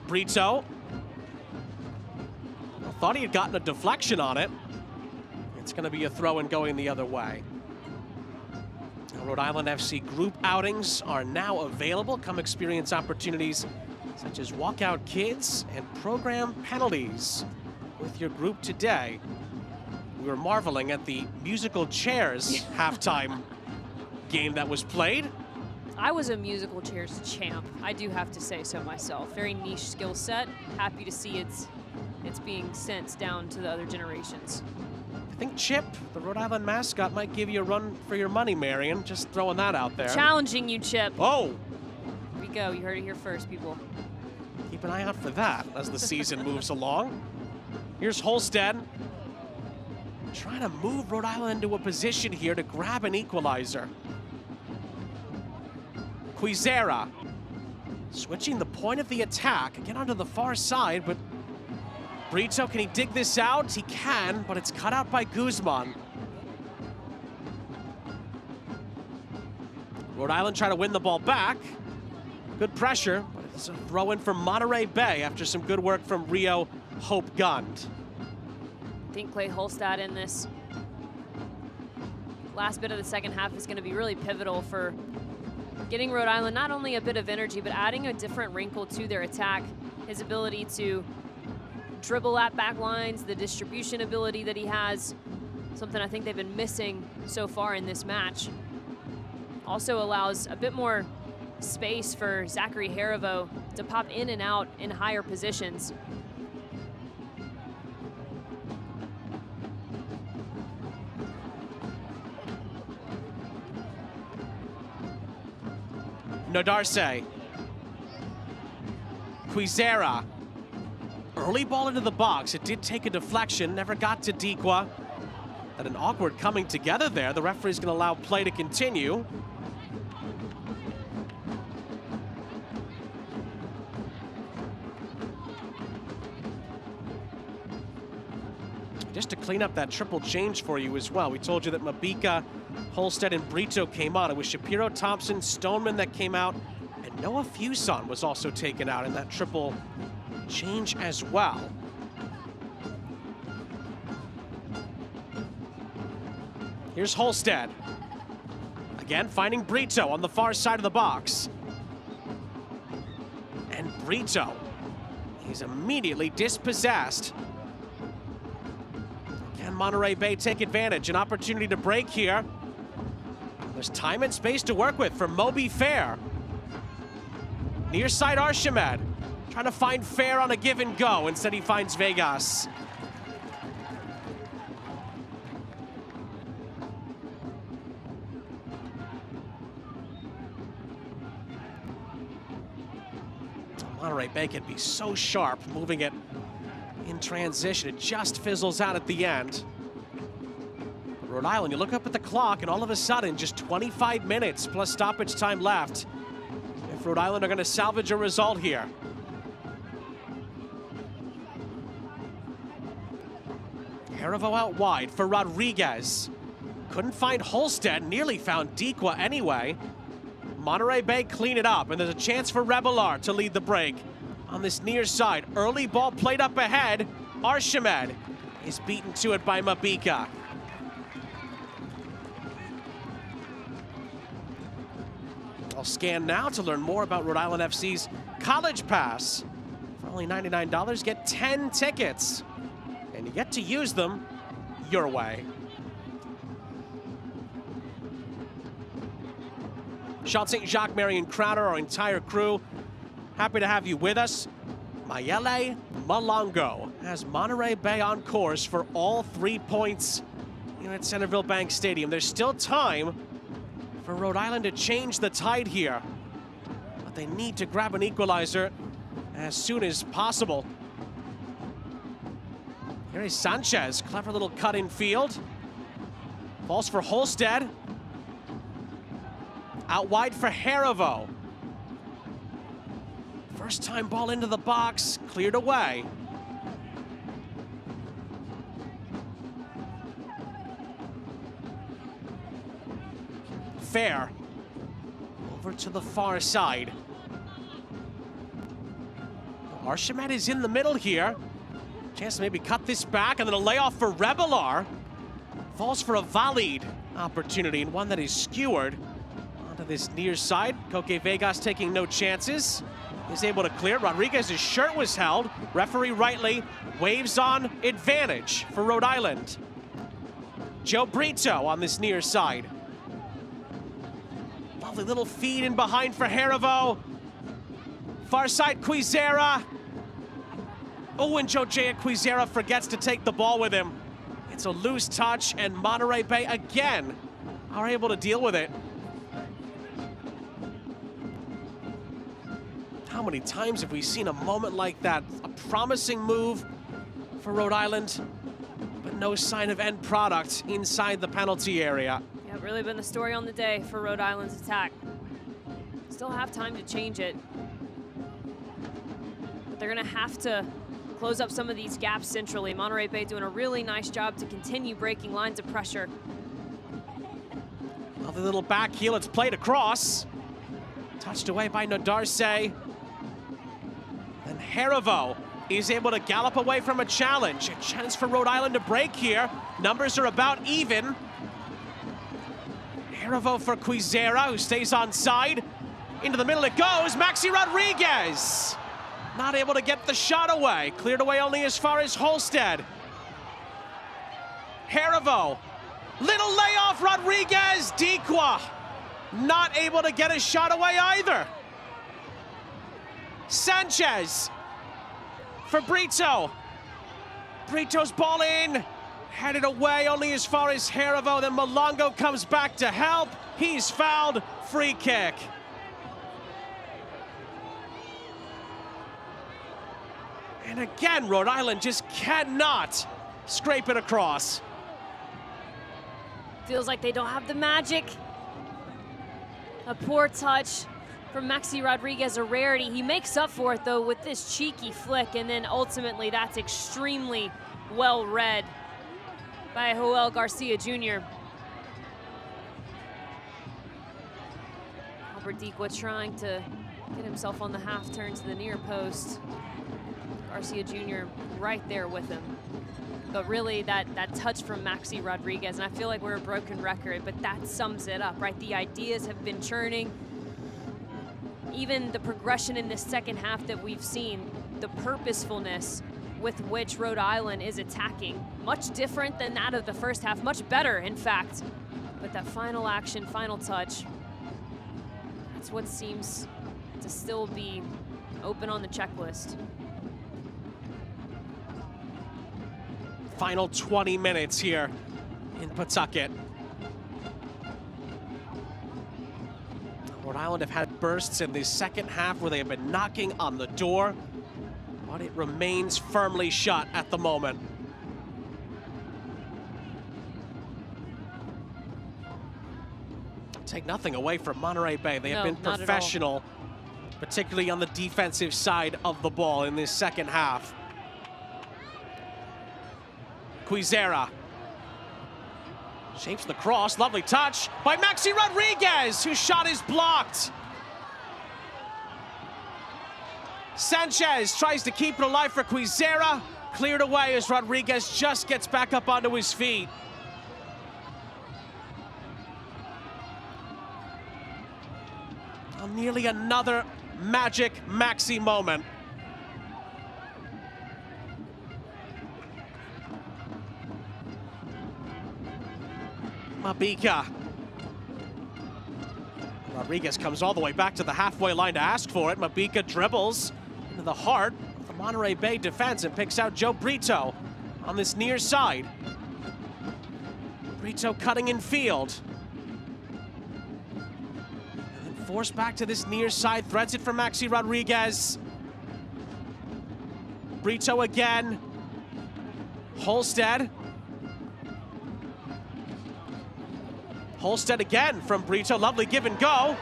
Brito. I thought he had gotten a deflection on it. It's going to be a throw and going the other way. Now, Rhode Island FC group outings are now available. Come experience opportunities such as walkout kids and program penalties with your group today. We were marveling at the musical chairs halftime game that was played. I was a musical chairs champ. I do have to say so myself. Very niche skill set. Happy to see it's being sent down to the other generations. I think Chip, the Rhode Island mascot, might give you a run for your money, Marion. Just throwing that out there. Challenging you, Chip. Oh! Here we go. You heard it here first, people. Keep an eye out for that as the season moves along. Here's Holstead. Trying to move Rhode Island into a position here to grab an equalizer. Quizera switching the point of the attack. Again onto the far side, but Brito, can he dig this out? He can, but it's cut out by Guzman. Rhode Island trying to win the ball back. Good pressure, but it's a throw in for Monterey Bay after some good work from Rio Hope Gund. think Clay Holstad in this last bit of the second half is going to be really pivotal for getting Rhode Island not only a bit of energy, but adding a different wrinkle to their attack. His ability to dribble at back lines, the distribution ability that he has, something I think they've been missing so far in this match. Also allows a bit more space for Zachary Harivo to pop in and out in higher positions. Nodarse. Quizera. Early ball into the box. It did take a deflection, never got to Dequa. And an awkward coming together there. The referee's going to allow play to continue. Just to clean up that triple change for you as well. We told you that Mabika, Holstead, and Brito came out. It was Shapiro, Thompson, Stoneman that came out, and Noah Fuson was also taken out in that triple change as well. Here's Holstead. Again, finding Brito on the far side of the box. And Brito, he's immediately dispossessed. Can Monterey Bay take advantage? An opportunity to break here. There's time and space to work with for Moby Fair. Near side Archimed, trying to find Fair on a give and go. Instead he finds Vegas. Monterey Bay can be so sharp, moving it in transition. It just fizzles out at the end. But Rhode Island, you look up at the clock and all of a sudden, just 25 minutes plus stoppage time left. If Rhode Island are going to salvage a result here. Harivo out wide for Rodriguez. Couldn't find Holstead, nearly found Dequa anyway. Monterey Bay clean it up, and there's a chance for Rebelar to lead the break on this near side. Early ball played up ahead. Archimed is beaten to it by Mabika. I'll scan now to learn more about Rhode Island FC's College Pass. For only $99, get 10 tickets, and you get to use them your way. Sean St. Jacques, Marion Crowder, our entire crew, happy to have you with us. Mayele Malongo has Monterey Bay on course for all 3 points here at Centerville Bank Stadium. There's still time for Rhode Island to change the tide here, but they need to grab an equalizer as soon as possible. Here is Sanchez, clever little cut in field. Falls for Holstead. Out wide for Harivo. First time ball into the box, cleared away. Fair. Over to the far side. Archimed is in the middle here. Chance to maybe cut this back, and then a layoff for Rebelar. Falls for a volleyed opportunity, and one that is skewered onto this near side. Coque Vegas taking no chances. Is able to clear. Rodriguez's shirt was held. Referee rightly waves on advantage for Rhode Island. Joe Brito on this near side. Lovely little feed in behind for Harivo. Far side Quizera. Oh, and Jojea Quizera forgets to take the ball with him. It's a loose touch, and Monterey Bay again are able to deal with it. How many times have we seen a moment like that? A promising move for Rhode Island, but no sign of end product inside the penalty area. Yeah, really been the story on the day for Rhode Island's attack. Still have time to change it, but they're gonna have to close up some of these gaps centrally. Monterey Bay doing a really nice job to continue breaking lines of pressure. Lovely little back heel, it's played across. Touched away by Nodarse. And Harivo is able to gallop away from a challenge. A chance for Rhode Island to break here. Numbers are about even. Herivo for Quizera, who stays on side. Into the middle it goes. Maxi Rodriguez not able to get the shot away. Cleared away only as far as Holstead. Herivo, little layoff, Rodriguez. Dequa not able to get a shot away either. Sanchez for Brito. Brito's ball in. Headed away only as far as Herivo. Then Malongo comes back to help. He's fouled. Free kick. And again, Rhode Island just cannot scrape it across. Feels like they don't have the magic. A poor touch from Maxi Rodriguez, a rarity. He makes up for it, though, with this cheeky flick, and then ultimately that's extremely well read by Joel Garcia Jr. Albert Dequa trying to get himself on the half turn to the near post. Garcia Jr. right there with him. But really that touch from Maxi Rodriguez, and I feel like we're a broken record, but that sums it up, right? The ideas have been churning. Even the progression in this second half that we've seen, the purposefulness with which Rhode Island is attacking, much different than that of the first half, much better, in fact. But that final action, final touch, that's what seems to still be open on the checklist. Final 20 minutes here in Pawtucket. Rhode Island have had bursts in the second half where they have been knocking on the door, but it remains firmly shut at the moment. Take nothing away from Monterey Bay. They have been professional, particularly on the defensive side of the ball in this second half. Quizera shapes the cross. Lovely touch by Maxi Rodriguez, whose shot is blocked. Sanchez tries to keep it alive for Quizera. Cleared away as Rodriguez just gets back up onto his feet. Nearly another magic Maxi moment. Mabika. Rodriguez comes all the way back to the halfway line to ask for it. Mabika dribbles into the heart of the Monterey Bay defense and picks out Joe Brito on this near side. Brito cutting in field. And then forced back to this near side, threads it for Maxi Rodriguez. Brito again. Holstead. Holstead again from Brito, lovely give and go.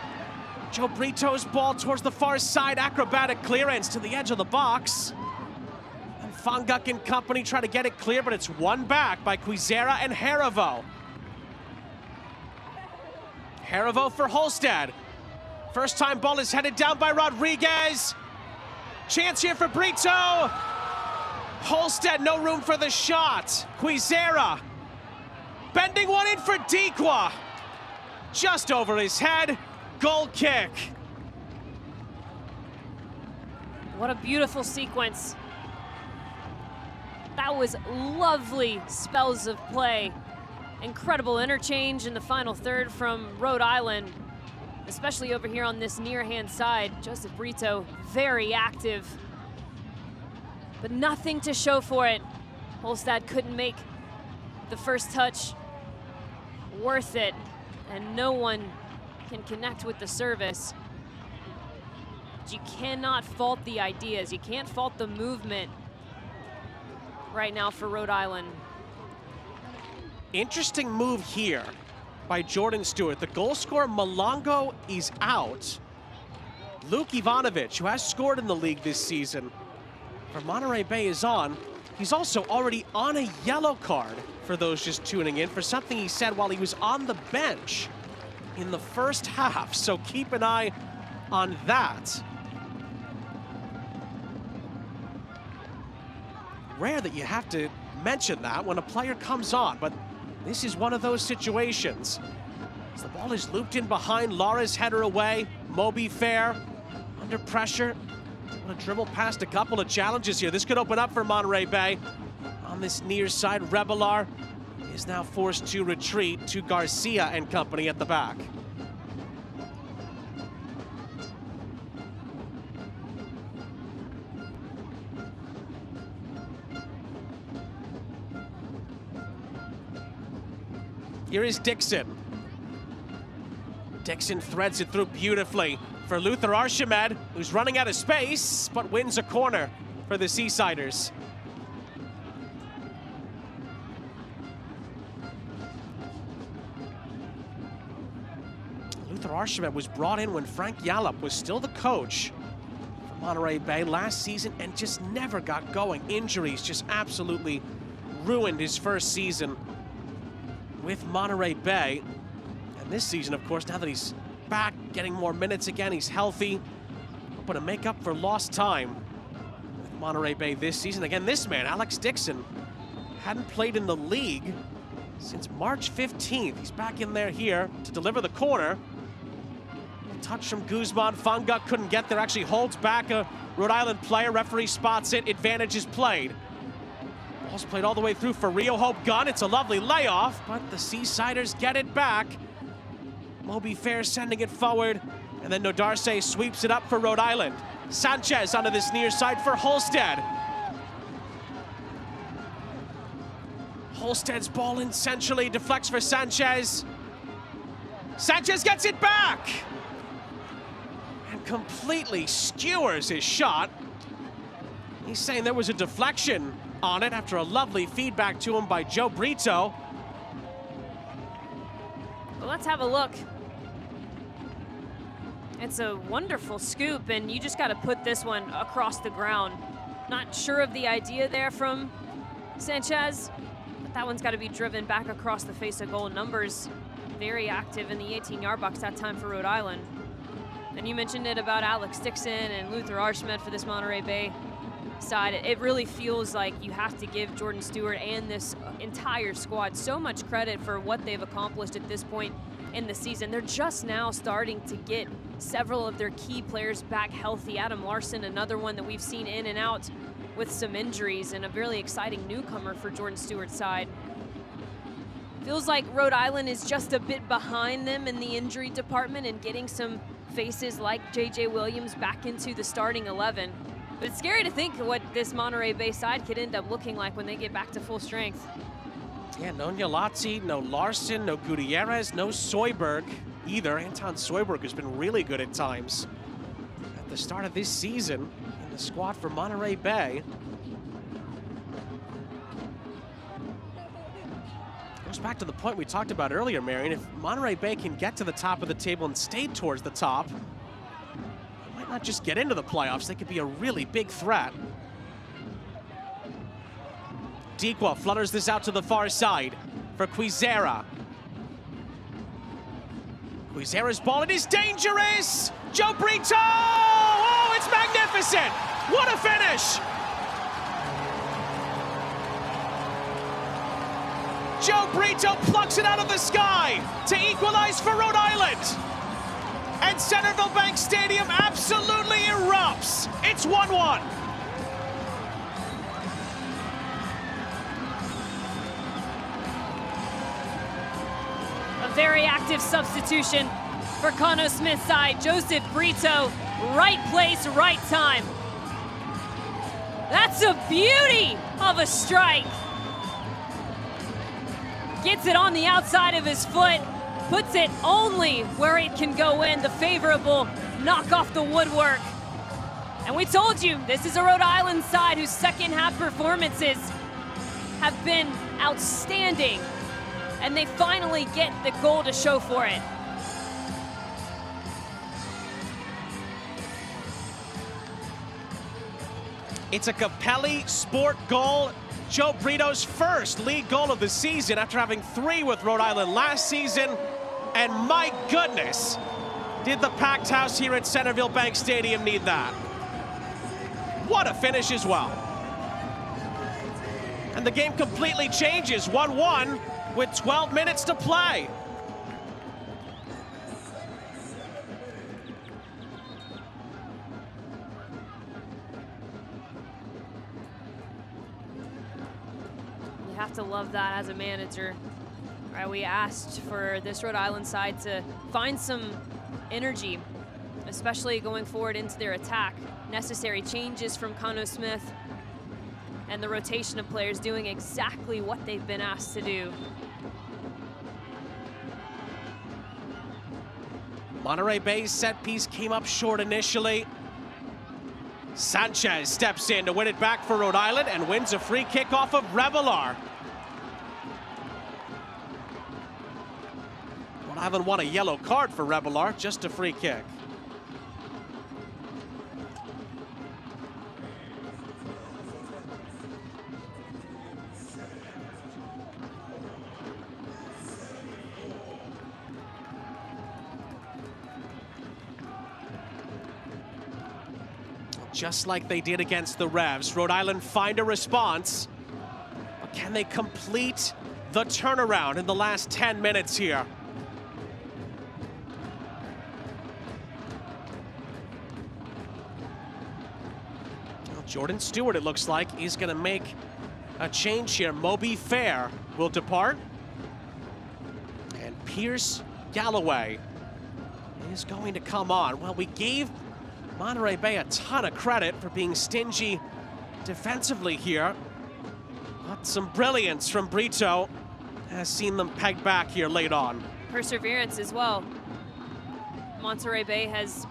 Joe Brito's ball towards the far side, acrobatic clearance to the edge of the box. And Fanguk and company try to get it clear, but it's won back by Quizera and Herivo. Herivo for Holstead. First time ball is headed down by Rodriguez. Chance here for Brito. Holstead, no room for the shot. Quizera bending one in for Dequa. Just over his head, goal kick. What a beautiful sequence. That was lovely spells of play. Incredible interchange in the final third from Rhode Island, especially over here on this near-hand side. Joseph Brito, very active, but nothing to show for it. Holstead couldn't make the first touch worth it, and no one can connect with the service. But you cannot fault the ideas. You can't fault the movement right now for Rhode Island. Interesting move here by Jordan Stewart. The goal scorer Malongo is out. Luke Ivanovic, who has scored in the league this season for Monterey Bay, is on. He's also already on a yellow card, for those just tuning in, for something he said while he was on the bench in the first half. So keep an eye on that. rare that you have to mention that when a player comes on, but this is one of those situations. As the ball is looped in behind, Laura's header away. Moby Fair under pressure. Want to dribble past a couple of challenges here. This could open up for Monterey Bay. On this near side, Revelar is now forced to retreat to Garcia and company at the back. Here is Dixon. Dixon threads it through beautifully for Luther Archimed, who's running out of space, but wins a corner for the Seasiders. Luther Archimed was brought in when Frank Yallop was still the coach for Monterey Bay last season and just never got going. Injuries just absolutely ruined his first season with Monterey Bay. And this season, of course, now that he's back, getting more minutes again, he's healthy, hoping to make up for lost time with Monterey Bay this season. Again, this man, Alex Dixon, hadn't played in the league since March 15th. He's back in there here to deliver the corner. Touch from Guzman. Funga couldn't get there, actually holds back a Rhode Island player. Referee spots it, advantage is played. Ball's played all the way through for Rio Hope Gunn. It's a lovely layoff, but the Seasiders get it back. Moby Fair sending it forward, and then Nodarse sweeps it up for Rhode Island. Sanchez onto this near side for Holstead. Holstead's ball in centrally, deflects for Sanchez. Sanchez gets it back! And completely skewers his shot. He's saying there was a deflection on it after a lovely feedback to him by Joe Brito. Well, let's have a look. It's a wonderful scoop, and you just got to put this one across the ground. Not sure of the idea there from Sanchez, but that one's got to be driven back across the face of goal. Numbers very active in the 18-yard box that time for Rhode Island. And you mentioned it about Alex Dixon and Luther Archimed for this Monterey Bay side. It really feels like you have to give Jordan Stewart and this entire squad so much credit for what they've accomplished at this point in the season. They're just now starting to get several of their key players back healthy. Adam Larson, another one that we've seen in and out with some injuries, and a really exciting newcomer for Jordan Stewart's side. Feels like Rhode Island is just a bit behind them in the injury department and getting some faces like J.J. Williams back into the starting 11. But it's scary to think what this Monterey Bay side could end up looking like when they get back to full strength. Yeah, no Nyalazzi, no Larson, no Gutierrez, no Soyberg either. Anton Soyberg has been really good at times at the start of this season in the squad for Monterey Bay. Goes back to the point we talked about earlier, Marion. If Monterey Bay can get to the top of the table and stay towards the top, they might not just get into the playoffs, they could be a really big threat. Dequa flutters this out to the far side for Quizera. Quizera's ball, it is dangerous! Joe Brito! Oh, it's magnificent! What a finish! Joe Brito plucks it out of the sky to equalize for Rhode Island. And Centerville Bank Stadium absolutely erupts. It's 1-1. A very active substitution for Cano Smith's side. Joseph Brito, right place, right time. That's a beauty of a strike. Gets it on the outside of his foot, puts it only where it can go in, the favorable knock off the woodwork. And we told you, this is a Rhode Island side whose second half performances have been outstanding. And they finally get the goal to show for it. It's a Capelli sport goal. Joe Brito's first league goal of the season after having 3 with Rhode Island last season. And my goodness, did the packed house here at Centerville Bank Stadium need that. What a finish as well. And the game completely changes, 1-1 with 12 minutes to play. You have to love that as a manager. Right, we asked for this Rhode Island side to find some energy, especially going forward into their attack. Necessary changes from Conno Smith and the rotation of players doing exactly what they've been asked to do. Monterey Bay's set piece came up short initially. Sanchez steps in to win it back for Rhode Island and wins a free kick off of Revelar. Rhode Island won a yellow card for Revelar, just a free kick. Just like they did against the Revs, Rhode Island find a response. But can they complete the turnaround in the last 10 minutes here? Well, Jordan Stewart, it looks like, is going to make a change here. Moby Fair will depart. And Pierce Galloway is going to come on. Well, we gave Monterey Bay a ton of credit for being stingy defensively here. But some brilliance from Brito has seen them pegged back here late on. Perseverance as well. Monterey Bay has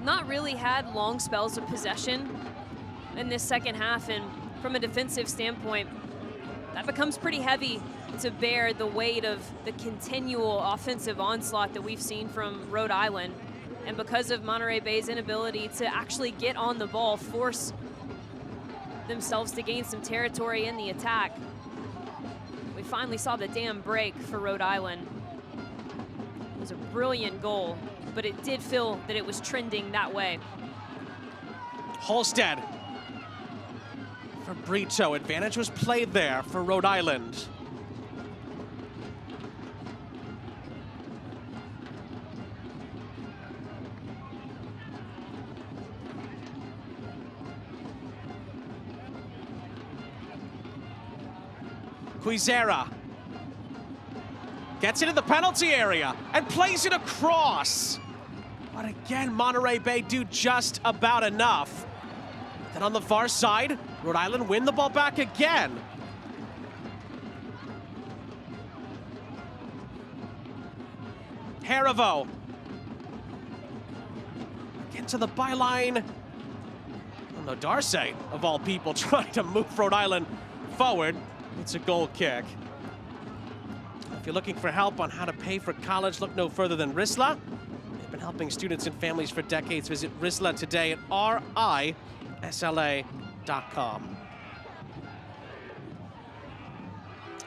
not really had long spells of possession in this second half, and from a defensive standpoint, that becomes pretty heavy to bear the weight of the continual offensive onslaught that we've seen from Rhode Island. And because of Monterey Bay's inability to actually get on the ball, force themselves to gain some territory in the attack, we finally saw the dam break for Rhode Island. It was a brilliant goal, but it did feel that it was trending that way. Halstead for Brito. Advantage was played there for Rhode Island. Quizera gets into the penalty area and plays it across. But again, Monterey Bay do just about enough. Then on the far side, Rhode Island win the ball back again. Harivo. Get to the byline. Oh no, Darcy, of all people, trying to move Rhode Island forward. It's a goal kick. If you're looking for help on how to pay for college, look no further than RISLA. They've been helping students and families for decades. Visit RISLA today at risla.com.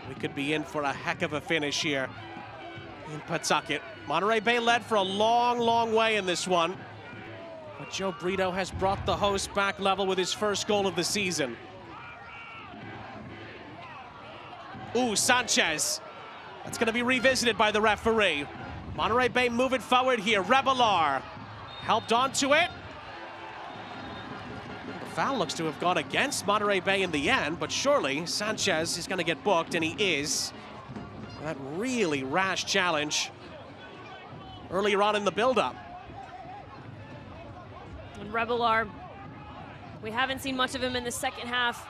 We could be in for a heck of a finish here in Pawtucket. Monterey Bay led for a long, long way in this one. But Joe Brito has brought the host back level with his first goal of the season. Ooh, Sanchez. That's going to be revisited by the referee. Monterey Bay move it forward here. Revelar helped onto it. The foul looks to have gone against Monterey Bay in the end, but surely Sanchez is going to get booked, and he is. That really rash challenge earlier on in the build-up. And Revelar, we haven't seen much of him in the second half.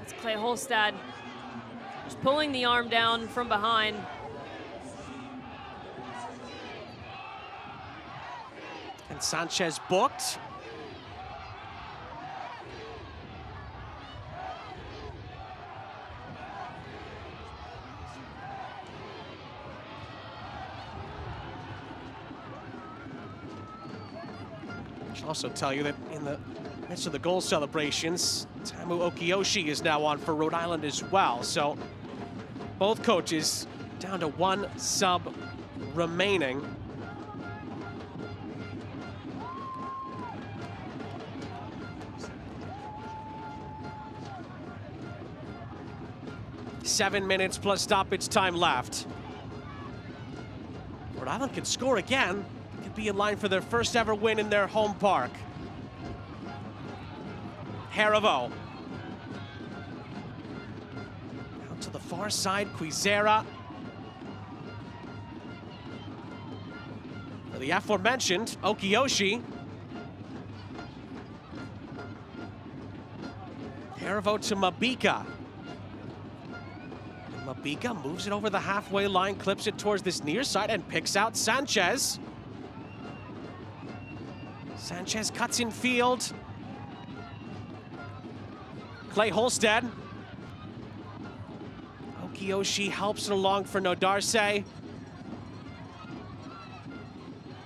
It's Clay Holstad just pulling the arm down from behind. And Sanchez booked. I should also tell you that in the midst of the goal celebrations, Tamu Okiyoshi is now on for Rhode Island as well. So both coaches down to one sub remaining. 7 minutes plus stoppage time left. Rhode Island can score again. Could be in line for their first ever win in their home park. Harivo. Out to the far side, Quizera. For the aforementioned Okiyoshi. Harivo to Mabika. And Mabika moves it over the halfway line, clips it towards this near side, and picks out Sanchez. Sanchez cuts in field. Clay Holstead. Okiyoshi helps it along for Nodarse.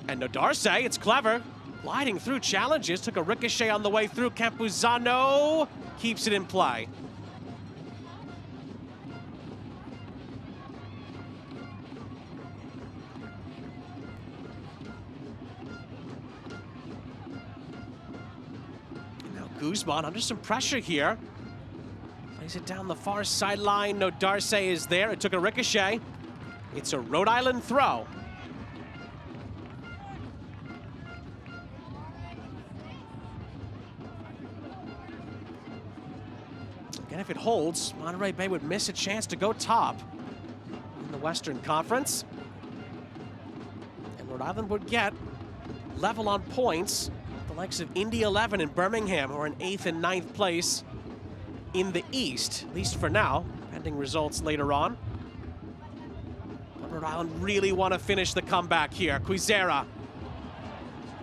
And Nodarse, it's clever. Gliding through challenges, took a ricochet on the way through. Campuzano keeps it in play. Now Guzman under some pressure here. Plays it down the far sideline. Nodarse is there. It took a ricochet. It's a Rhode Island throw. And if it holds, Monterey Bay would miss a chance to go top in the Western Conference. And Rhode Island would get level on points. The likes of Indy 11 and Birmingham, who are in 8th and 9th place in the East, at least for now, pending results later on. But Rhode Island really want to finish the comeback here. Quizera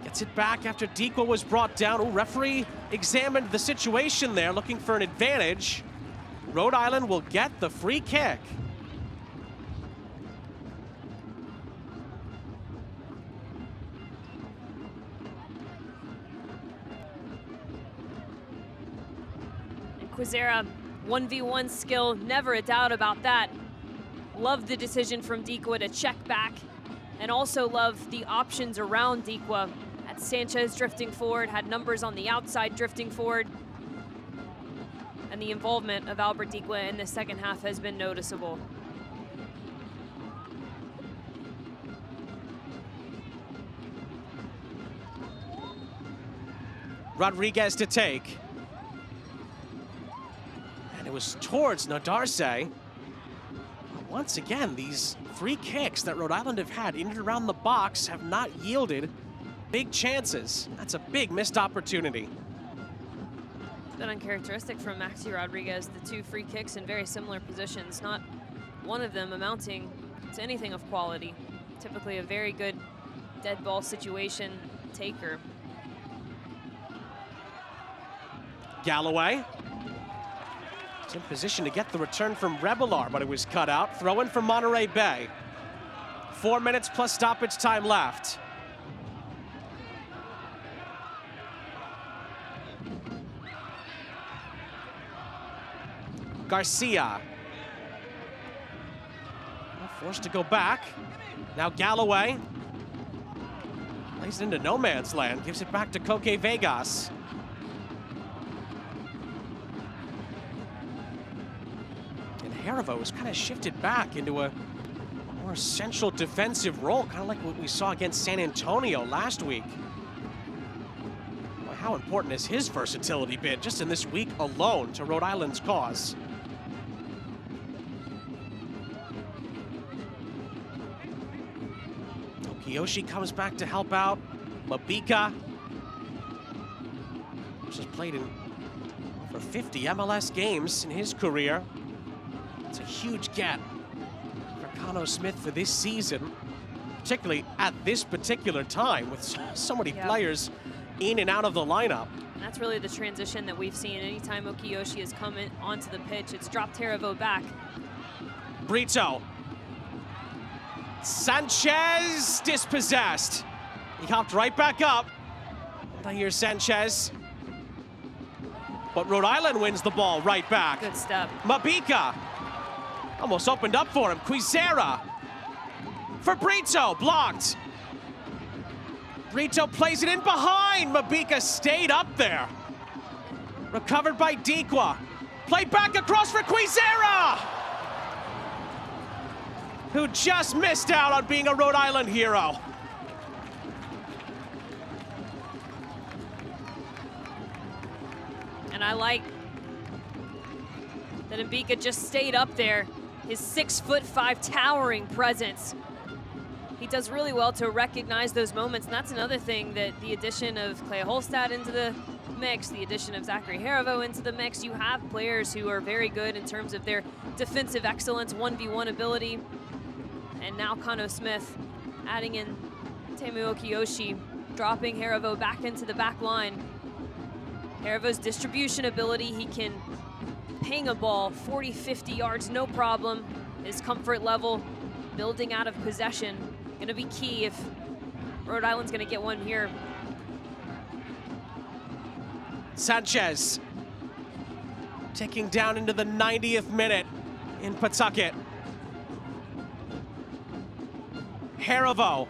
gets it back after Dikwa was brought down. Ooh, referee examined the situation there, looking for an advantage. Rhode Island will get the free kick. And Quizera, 1v1 skill, never a doubt about that. Love the decision from Dikwa to check back, and also love the options around Dikwa. Had Sanchez drifting forward, had numbers on the outside drifting forward. And the involvement of Albert Dikwa in the second half has been noticeable. Rodriguez to take. And it was towards Nodarse. Once again, these free kicks that Rhode Island have had in and around the box have not yielded big chances. That's a big missed opportunity. It's been uncharacteristic from Maxi Rodriguez, the two free kicks in very similar positions, not one of them amounting to anything of quality. Typically a very good dead ball situation taker. Galloway. It's in position to get the return from Rebelar, but it was cut out. Throw in from Monterey Bay. 4 minutes plus stoppage time left. Garcia. Forced to go back. Now Galloway. Plays it into no man's land. Gives it back to Koke Vegas. And Harivo was kind of shifted back into a more central defensive role, kind of like what we saw against San Antonio last week. Boy, how important has his versatility been just in this week alone to Rhode Island's cause? Yoshi comes back to help out. Mabika, which has played in over 50 MLS games in his career. It's a huge get for Cano Smith for this season, particularly at this particular time with so many players in and out of the lineup. And that's really the transition that we've seen. Anytime Okiyoshi has come onto the pitch, it's dropped Harivo back. Brito. Sanchez dispossessed. He hopped right back up. I hear Sanchez. But Rhode Island wins the ball right back. Good step. Mabika almost opened up for him. Quizera for Brito, blocked. Brito plays it in behind. Mabika stayed up there. Recovered by Dikwa. Played back across for Quizera. who just missed out on being a Rhode Island hero. And I like that Mbika just stayed up there. His 6'5" towering presence. He does really well to recognize those moments, and that's another thing that the addition of Clay Holstad into the mix, the addition of Zachary Harivo into the mix, you have players who are very good in terms of their defensive excellence, 1v1 ability. And now Kano Smith adding in Temu Okiyoshi, dropping Harivo back into the back line. Harivo's distribution ability, he can ping a ball 40, 50 yards, no problem. His comfort level, building out of possession, gonna be key if Rhode Island's gonna get one here. Sanchez ticking down into the 90th minute in Pawtucket. Harivo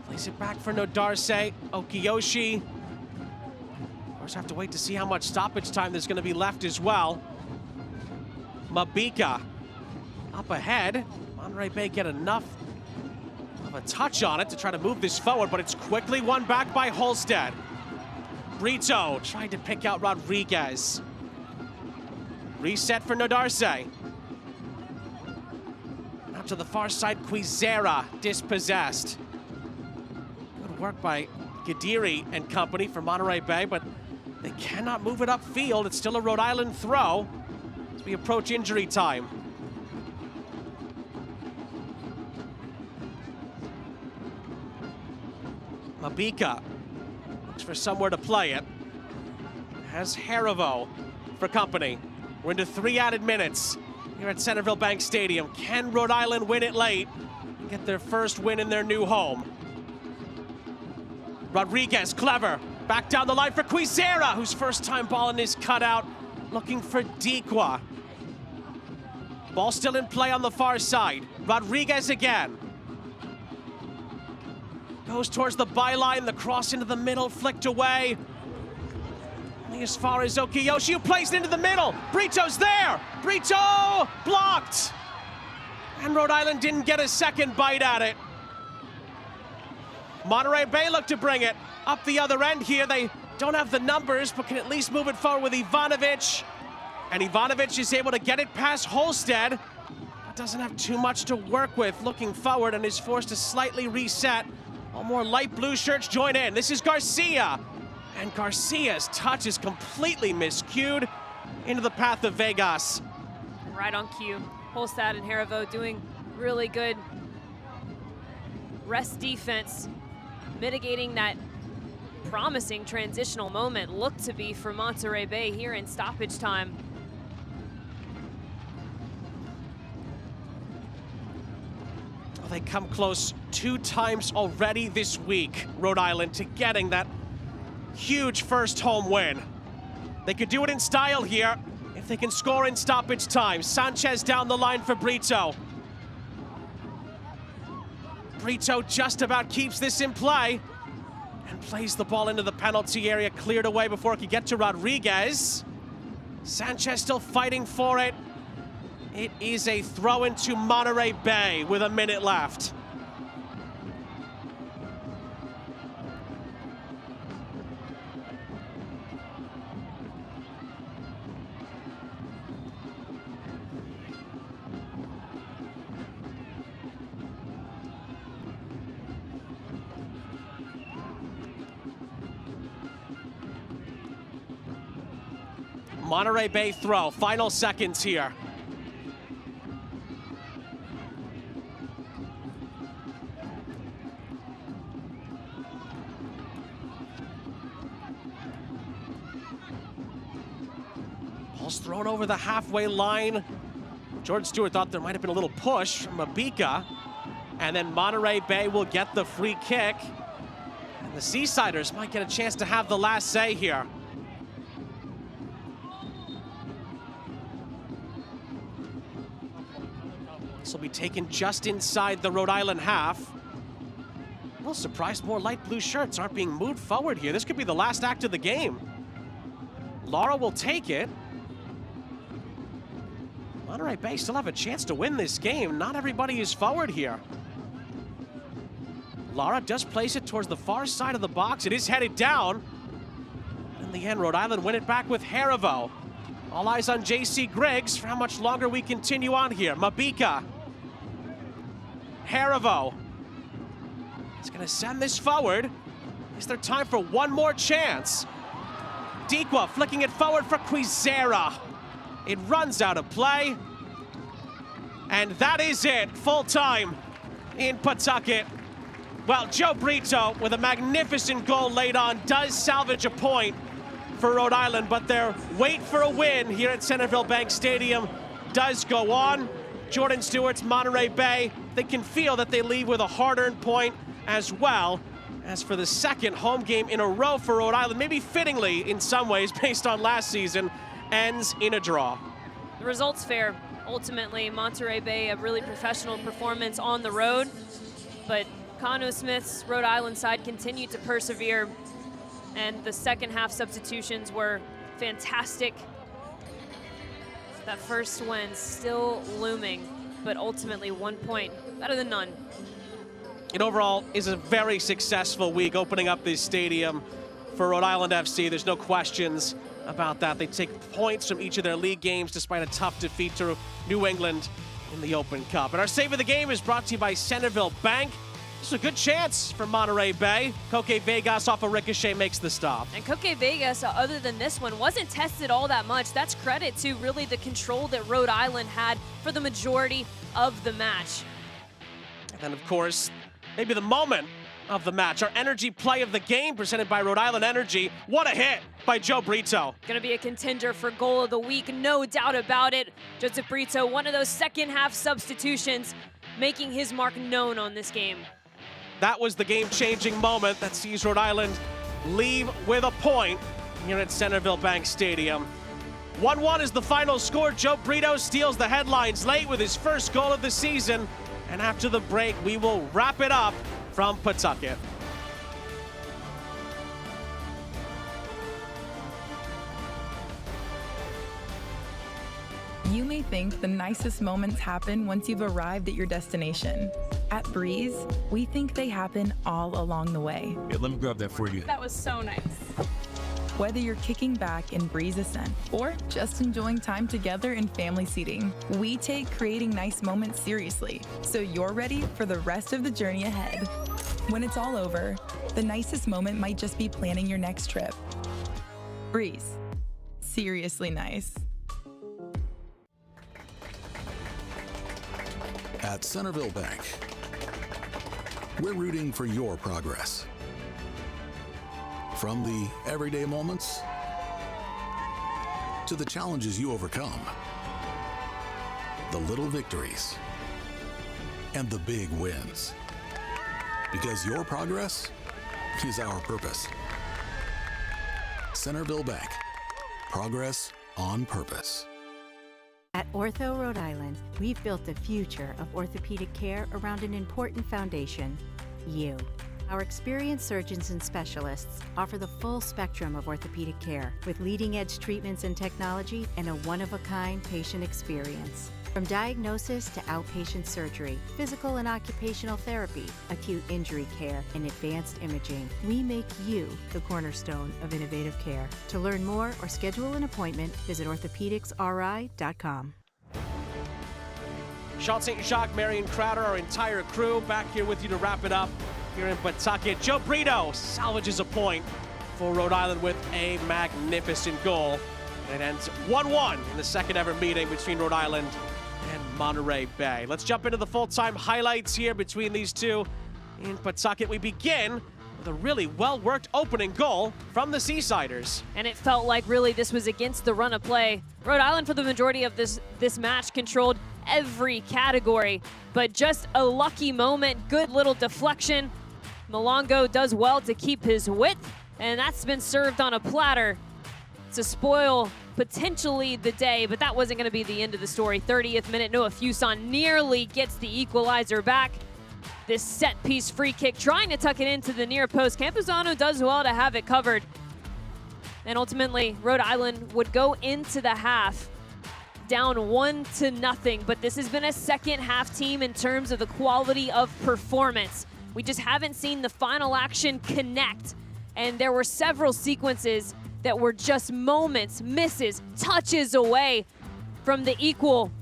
plays it back for Nodarse. Okiyoshi. Of course, have to wait to see how much stoppage time there's going to be left as well. Mbika up ahead. Monterey Bay get enough of a touch on it to try to move this forward, but it's quickly won back by Holstad. Brito tried to pick out Rodriguez. Reset for Nodarse. Out to the far side, Quizera dispossessed. Good work by Gadiri and company for Monterey Bay, but they cannot move it upfield. It's still a Rhode Island throw as we approach injury time. Mbika looks for somewhere to play it. Has Harivo for company. We're into 3 added minutes here at Centerville Bank Stadium. Can Rhode Island win it late and get their first win in their new home? Rodriguez, clever. Back down the line for Quizera, whose first time ball in his cutout, looking for Dikwa. Ball still in play on the far side. Rodriguez again. Goes towards the byline, the cross into the middle, flicked away. Only as far as Okiyoshi, who plays it into the middle. Brito's there. Brito blocked. And Rhode Island didn't get a second bite at it. Monterey Bay looked to bring it up the other end here. They don't have the numbers, but can at least move it forward with Ivanovic. And Ivanovic is able to get it past Holstad. Doesn't have too much to work with looking forward and is forced to slightly reset. All more light blue shirts join in. This is Garcia. And Garcia's touch is completely miscued into the path of Vegas. Right on cue. Holstad and Harivo doing really good rest defense, mitigating that promising transitional moment looked to be for Monterey Bay here in stoppage time. They come close 2 times already this week, Rhode Island, to getting that huge first home win. They could do it in style here if they can score in stoppage time. Sanchez down the line for Brito. Brito just about keeps this in play and plays the ball into the penalty area, cleared away before it could get to Rodriguez. Sanchez still fighting for it. It is a throw into Monterey Bay with a minute left. Monterey Bay throw, final seconds here. Ball's thrown over the halfway line. George Stewart thought there might have been a little push from Mbika. And then Monterey Bay will get the free kick. And the Seasiders might get a chance to have the last say here. This will be taken just inside the Rhode Island half. A little surprised more light blue shirts aren't being moved forward here. This could be the last act of the game. Lara will take it. Monterey Bay still have a chance to win this game. Not everybody is forward here. Lara does place it towards the far side of the box. It is headed down. In the end, Rhode Island win it back with Harivo. All eyes on J.C. Griggs for how much longer we continue on here. Mabika. Harivo. He's going to send this forward. Is there time for one more chance? Dikwa flicking it forward for Quizera. It runs out of play. And that is it. Full time in Pawtucket. Well, Joe Brito, with a magnificent goal laid on, does salvage a point for Rhode Island, but their wait for a win here at Centerville Bank Stadium does go on. Jordan Stewart's Monterey Bay, they can feel that they leave with a hard-earned point as well. As for the second home game in a row for Rhode Island, maybe fittingly in some ways based on last season, ends in a draw. The results fair. Ultimately, Monterey Bay, a really professional performance on the road, but Conno Smith's Rhode Island side continued to persevere, and the second half substitutions were fantastic. That first win still looming, but ultimately 1 point better than none. It overall is a very successful week opening up this stadium for Rhode Island FC. There's no questions about that. They take points from each of their league games despite a tough defeat to New England in the Open Cup. And our save of the game is brought to you by Centerville Bank. This is a good chance for Monterey Bay. Koke Vegas off a ricochet makes the stop. And Koke Vegas, other than this one, wasn't tested all that much. That's credit to really the control that Rhode Island had for the majority of the match. And then, of course, maybe the moment of the match, our energy play of the game presented by Rhode Island Energy. What a hit by Joe Brito. Gonna be a contender for goal of the week, no doubt about it. Joseph Brito, one of those second half substitutions, making his mark known on this game. That was the game-changing moment that sees Rhode Island leave with a point here at Centerville Bank Stadium. 1-1 is the final score. Joe Brito steals the headlines late with his first goal of the season. And after the break, we will wrap it up from Pawtucket. You may think the nicest moments happen once you've arrived at your destination. At Breeze, we think they happen all along the way. Yeah, let me grab that for you. That was so nice. Whether you're kicking back in Breeze Ascent or just enjoying time together in family seating, we take creating nice moments seriously, so you're ready for the rest of the journey ahead. When it's all over, the nicest moment might just be planning your next trip. Breeze. Seriously nice. At Centerville Bank, we're rooting for your progress. From the everyday moments to the challenges you overcome, the little victories and the big wins. Because your progress is our purpose. Centerville Bank, progress on purpose. At Ortho Rhode Island, we've built the future of orthopedic care around an important foundation, you. Our experienced surgeons and specialists offer the full spectrum of orthopedic care with leading-edge treatments and technology and a one-of-a-kind patient experience. From diagnosis to outpatient surgery, physical and occupational therapy, acute injury care, and advanced imaging, we make you the cornerstone of innovative care. To learn more or schedule an appointment, visit orthopedicsri.com. Sean St. Jacques, Marion Crowder, our entire crew back here with you to wrap it up here in Pawtucket. Joe Brito salvages a point for Rhode Island with a magnificent goal. And it ends 1-1 in the second ever meeting between Rhode Island and Monterey Bay. Let's jump into the full-time highlights here between these two in Pawtucket. We begin with a really well-worked opening goal from the Seasiders. And it felt like really this was against the run of play. Rhode Island, for the majority of this match, controlled every category, but just a lucky moment, good little deflection. Malongo does well to keep his width, and that's been served on a platter to spoil potentially the day, but that wasn't going to be the end of the story. 30th minute, Noah Fuson nearly gets the equalizer back. This set-piece free kick, trying to tuck it into the near post. Campuzano does well to have it covered. And ultimately, Rhode Island would go into the half down 1-0, but this has been a second half team in terms of the quality of performance. We just haven't seen the final action connect, and there were several sequences that were just moments, misses, touches away from the equal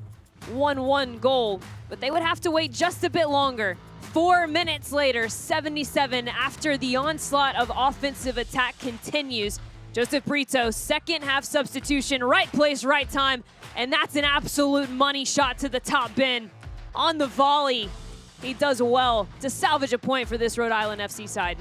1-1 goal, but they would have to wait just a bit longer. 4 minutes later, 77, after the onslaught of offensive attack continues. Joseph Brito, second half substitution, right place, right time, and that's an absolute money shot to the top bin. On the volley, he does well to salvage a point for this Rhode Island FC side.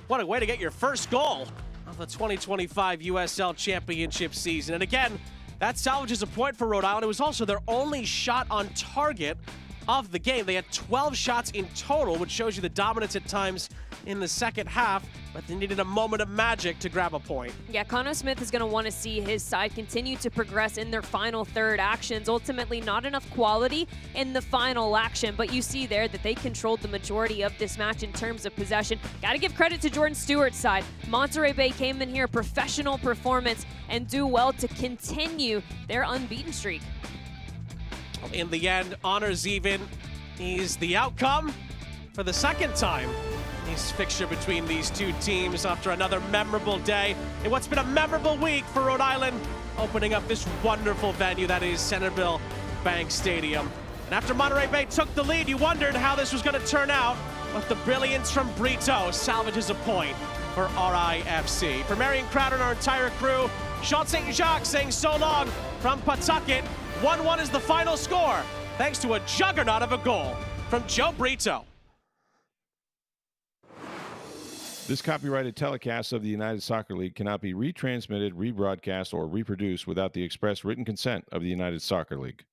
What a way to get your first goal of the 2025 USL Championship season. And again, that salvages a point for Rhode Island. It was also their only shot on target of the game. They had 12 shots in total, which shows you the dominance at times in the second half, but they needed a moment of magic to grab a point. Yeah, Connor Smith is going to want to see his side continue to progress in their final third actions. Ultimately, not enough quality in the final action, but you see there that they controlled the majority of this match in terms of possession. Got to give credit to Jordan Stewart's side. Monterey Bay came in here, professional performance, and do well to continue their unbeaten streak. In the end, honors even is the outcome for the second time. This fixture between these two teams after another memorable day in what's been a memorable week for Rhode Island, opening up this wonderful venue that is Centerville Bank Stadium. And after Monterey Bay took the lead, you wondered how this was going to turn out, but the brilliance from Brito salvages a point for RIFC. For Marion Crowder and our entire crew, Sean St. Jacques saying so long from Pawtucket. 1-1 is the final score, thanks to a juggernaut of a goal from Joe Brito. This copyrighted telecast of the United Soccer League cannot be retransmitted, rebroadcast, or reproduced without the express written consent of the United Soccer League.